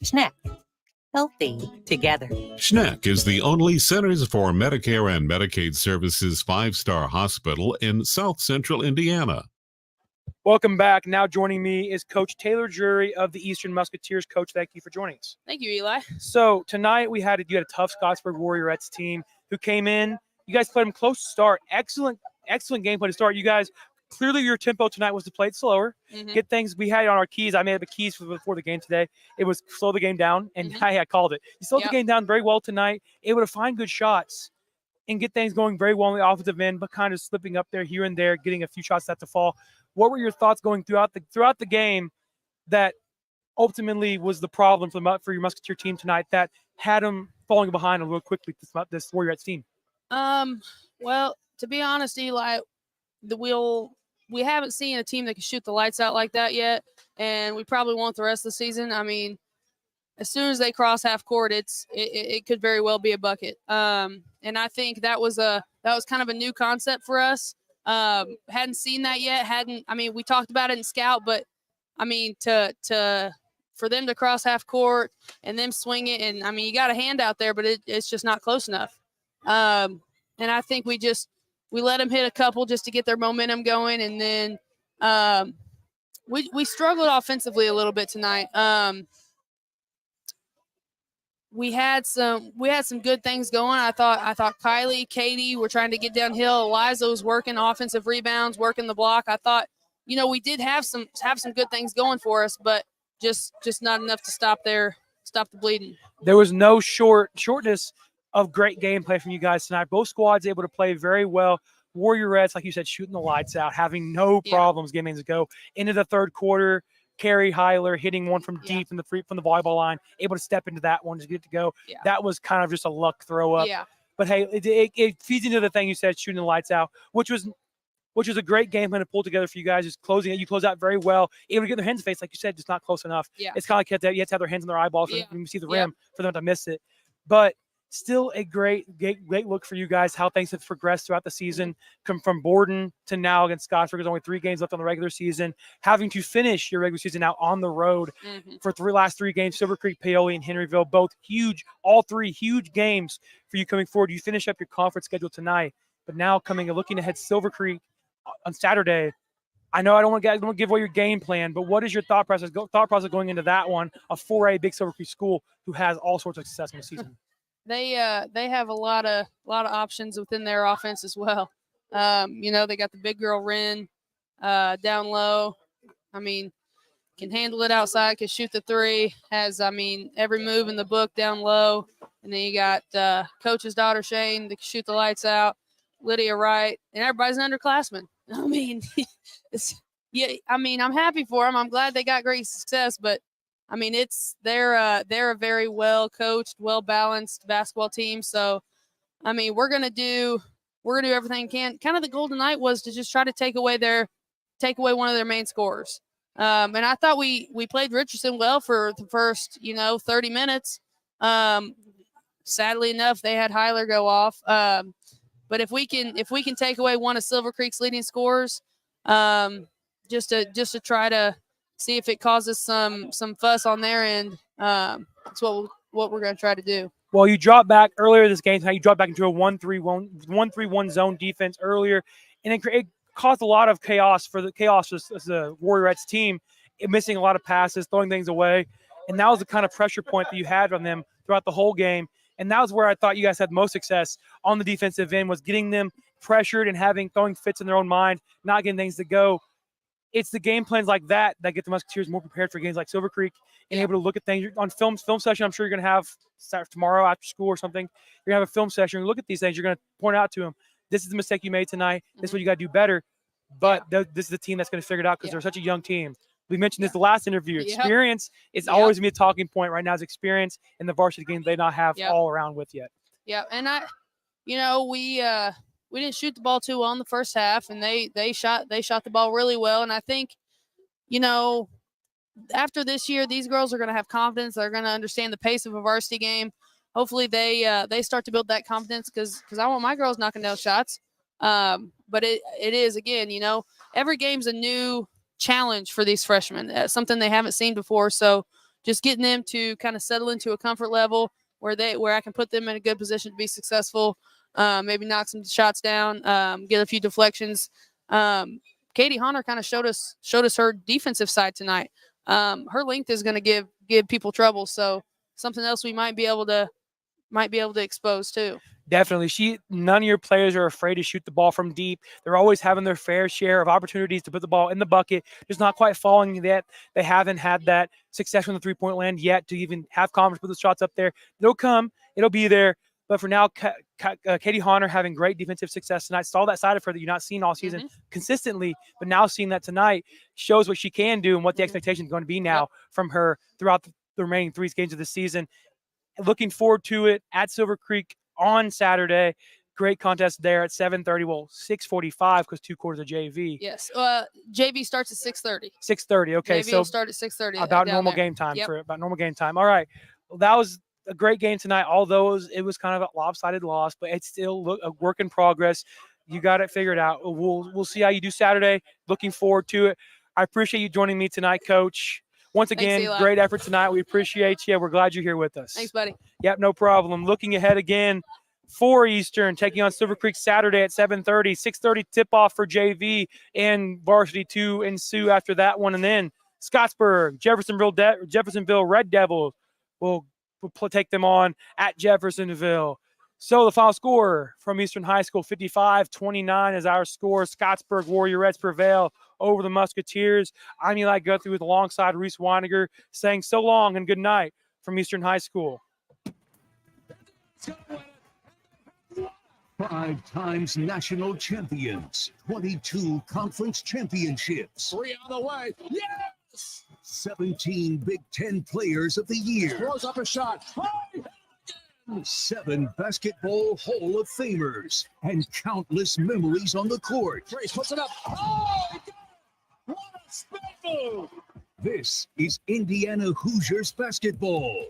Schneck, healthy together. Schneck is the only Centers for Medicare and Medicaid Services 5-star hospital in South Central Indiana. Welcome back. Now joining me is Coach Taylor Jury of the Eastern Musketeers. Coach, thank you for joining us. Thank you, Eli. So tonight you had a tough Scottsburg Warrioretts team who came in. You guys played them close to start. Excellent gameplay to start. You guys, clearly your tempo tonight was to play it slower. Get things. We had on our keys. I made the keys before the game today. It was slow the game down, and I called it. You slowed the game down very well tonight. Able to find good shots and get things going very well on the offensive end, but kind of slipping up there here and there, getting a few shots that to fall. What were your thoughts going throughout the game that ultimately was the problem for your Musketeer team tonight that had them falling behind a little quickly, this Warrioretts team? Well, to be honest, Eli, we haven't seen a team that can shoot the lights out like that yet, and we probably won't the rest of the season. I mean, as soon as they cross half court, it could very well be a bucket. And I think that was kind of a new concept for us. Hadn't seen that yet. We talked about it in scout, but I mean, for them to cross half court and them swing it, and I mean, you got a hand out there, but it's just not close enough. And I think we let them hit a couple just to get their momentum going, and then we struggled offensively a little bit tonight. We had some good things going. I thought Kylie, Katie were trying to get downhill. Eliza was working offensive rebounds, working the block. I thought, we did have some good things going for us, but just not enough to stop the bleeding. There was no shortness of great gameplay from you guys tonight. Both squads able to play very well. Warrioretts, like you said, shooting the lights out, having no problems getting things to go into the third quarter. Carrie Heiler hitting one from deep from the volleyball line, able to step into that one to get it to go. Yeah. That was kind of just a luck throw up. Yeah. But hey, it feeds into the thing you said, shooting the lights out, which was a great game plan to pull together for you guys. Just closing it, you close out very well, able to get their hands in the face, like you said, just not close enough. Yeah. It's kind of like you have to have their hands on their eyeballs when you see the rim for them to miss it. But still a great look for you guys, how things have progressed throughout the season, come from Borden to now against Scottsburg. There's only 3 games left on the regular season. Having to finish your regular season out on the road for last 3 games, Silver Creek, Paoli, and Henryville, both huge, all 3 huge games for you coming forward. You finish up your conference schedule tonight, but now looking ahead, Silver Creek on Saturday. I know I don't want to give away your game plan, but what is your thought process going into that one, a 4A Big Silver Creek school who has all sorts of success in the season? They have a lot of options within their offense as well. They got the big girl Ren down low. I mean, can handle it outside, can shoot the 3, has every move in the book down low. And then you got coach's daughter, Shane, that can shoot the lights out, Lydia Wright, and everybody's an underclassman. I mean, I'm happy for them. I'm glad they got great success, but I mean, they're a very well coached, well balanced basketball team. So, I mean, we're gonna do everything we can. Kind of the goal tonight was to just try to take away one of their main scorers. And I thought we played Richardson well for the first 30 minutes. Sadly enough, they had Hyler go off. But if we can take away one of Silver Creek's leading scorers, just to try to see if it causes some fuss on their end, that's what we're going to try to do. Well, you dropped back earlier this game. You dropped back into a 1-3-1 zone defense earlier, and it caused a lot of chaos as the Warrioretts team, missing a lot of passes, throwing things away, and that was the kind of pressure point that you had on them throughout the whole game. And that was where I thought you guys had most success on the defensive end, was getting them pressured and throwing fits in their own mind, not getting things to go. It's the game plans like that get the Musketeers more prepared for games like Silver Creek and able to look at things on film session. I'm sure you're going to have tomorrow after school or something. You're going to have a film session. You look at these things. You're going to point out to them, this is the mistake you made tonight. This is what you got to do better. But this is the team that's going to figure it out because they're such a young team. We mentioned this the last interview. Experience is always going to be a talking point right now. Is experience in the varsity game they not have all around with yet. Yeah, and we didn't shoot the ball too well in the first half, and they shot the ball really well. And I think, after this year, these girls are going to have confidence. They're going to understand the pace of a varsity game. Hopefully, they start to build that confidence because I want my girls knocking down shots. But it is, again, every game's a new challenge for these freshmen, something they haven't seen before. So just getting them to kind of settle into a comfort level where I can put them in a good position to be successful. Maybe knock some shots down, get a few deflections. Katie Honor kind of showed us her defensive side tonight. Her length is going to give people trouble. So something else we might be able to expose too. Definitely. None of your players are afraid to shoot the ball from deep. They're always having their fair share of opportunities to put the ball in the bucket. Just not quite falling yet. They haven't had that success from the three-point land yet to even have confidence with the shots up there. It'll come. It'll be there. But for now, Katie Honor having great defensive success tonight. Saw that side of her that you're not seeing all season consistently, but now seeing that tonight shows what she can do and what the expectation is going to be now from her throughout the remaining 3 games of the season. Looking forward to it at Silver Creek on Saturday. Great contest there at 7:30. Well, 6:45 because 2 quarters of JV. Yes. JV starts at 6:30. 6:30. Okay. JV will start at 6:30. About normal game time about normal game time. All right. Well, that was a great game tonight, although it was kind of a lopsided loss, but it's still a work in progress. You got it figured out. We'll see how you do Saturday. Looking forward to it. I appreciate you joining me tonight, Coach. Once again, Thanks, great effort tonight. We appreciate you. We're glad you're here with us. Thanks, buddy. Yep, no problem. Looking ahead again for Eastern, taking on Silver Creek Saturday at 7:30. 6:30 tip-off for JV and Varsity 2 ensue after that one. And then Scottsburg, Jeffersonville Red Devils will take them on at Jeffersonville. So the final score from Eastern High School, 55-29 is our score. Scottsburg Warrioretts prevail over the Musketeers. I'm Eli Guthrie with alongside Reese Weiniger saying so long and good night from Eastern High School. 5 times national champions, 22 conference championships. 3 on the way. Yes! 17 Big Ten Players of the Year. Throws up a shot. 7 basketball Hall of Famers and countless memories on the court. Trace puts it up. Oh, what a spin move! This is Indiana Hoosiers basketball.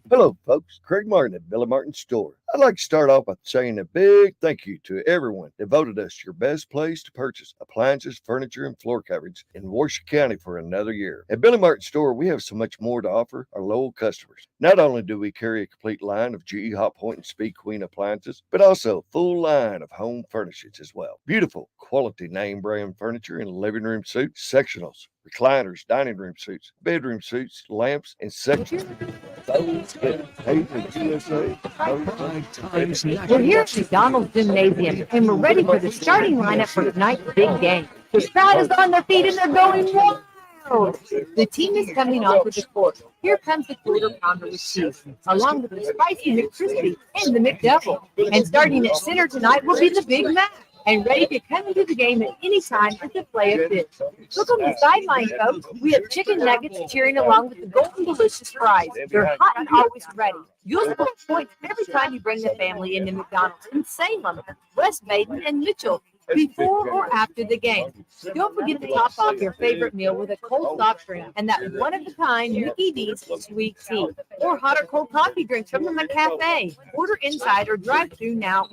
Hello, folks. Craig Martin at Billy Martin's store. I'd like to start off by saying a big thank you to everyone that voted us your best place to purchase appliances, furniture, and floor coverage in Warrior County for another year. At Billy Martin's store, we have so much more to offer our loyal customers. Not only do we carry a complete line of GE Hot Point and Speed Queen appliances, but also a full line of home furnishings as well. Beautiful, quality name brand furniture in living room suites, sectionals, recliners, dining room suites, bedroom suites, lamps, and sections. Those that pay the USA. We're here at McDonald's Gymnasium, and we're ready for the starting lineup for tonight's big game. The crowd is on their feet, and they're going wild. wild. The team is coming onto the court. Here comes the quarter pounder with cheese, along with the spicy McCrispy and the McDouble. And starting at center tonight will be the Big Mac. And ready to come into the game at any time is the play of fish. Look on the sideline, folks. We have chicken nuggets cheering along with the golden delicious fries. They're hot and always ready. You'll score points every time you bring the family into McDonald's in Salem, West Baden, and Mitchell before or after the game. Don't forget to top off your favorite meal with a cold soft drink and that one-of-a-kind Mickey D's sweet tea or hot or cold coffee drinks from the McCafe. Order inside or drive through now with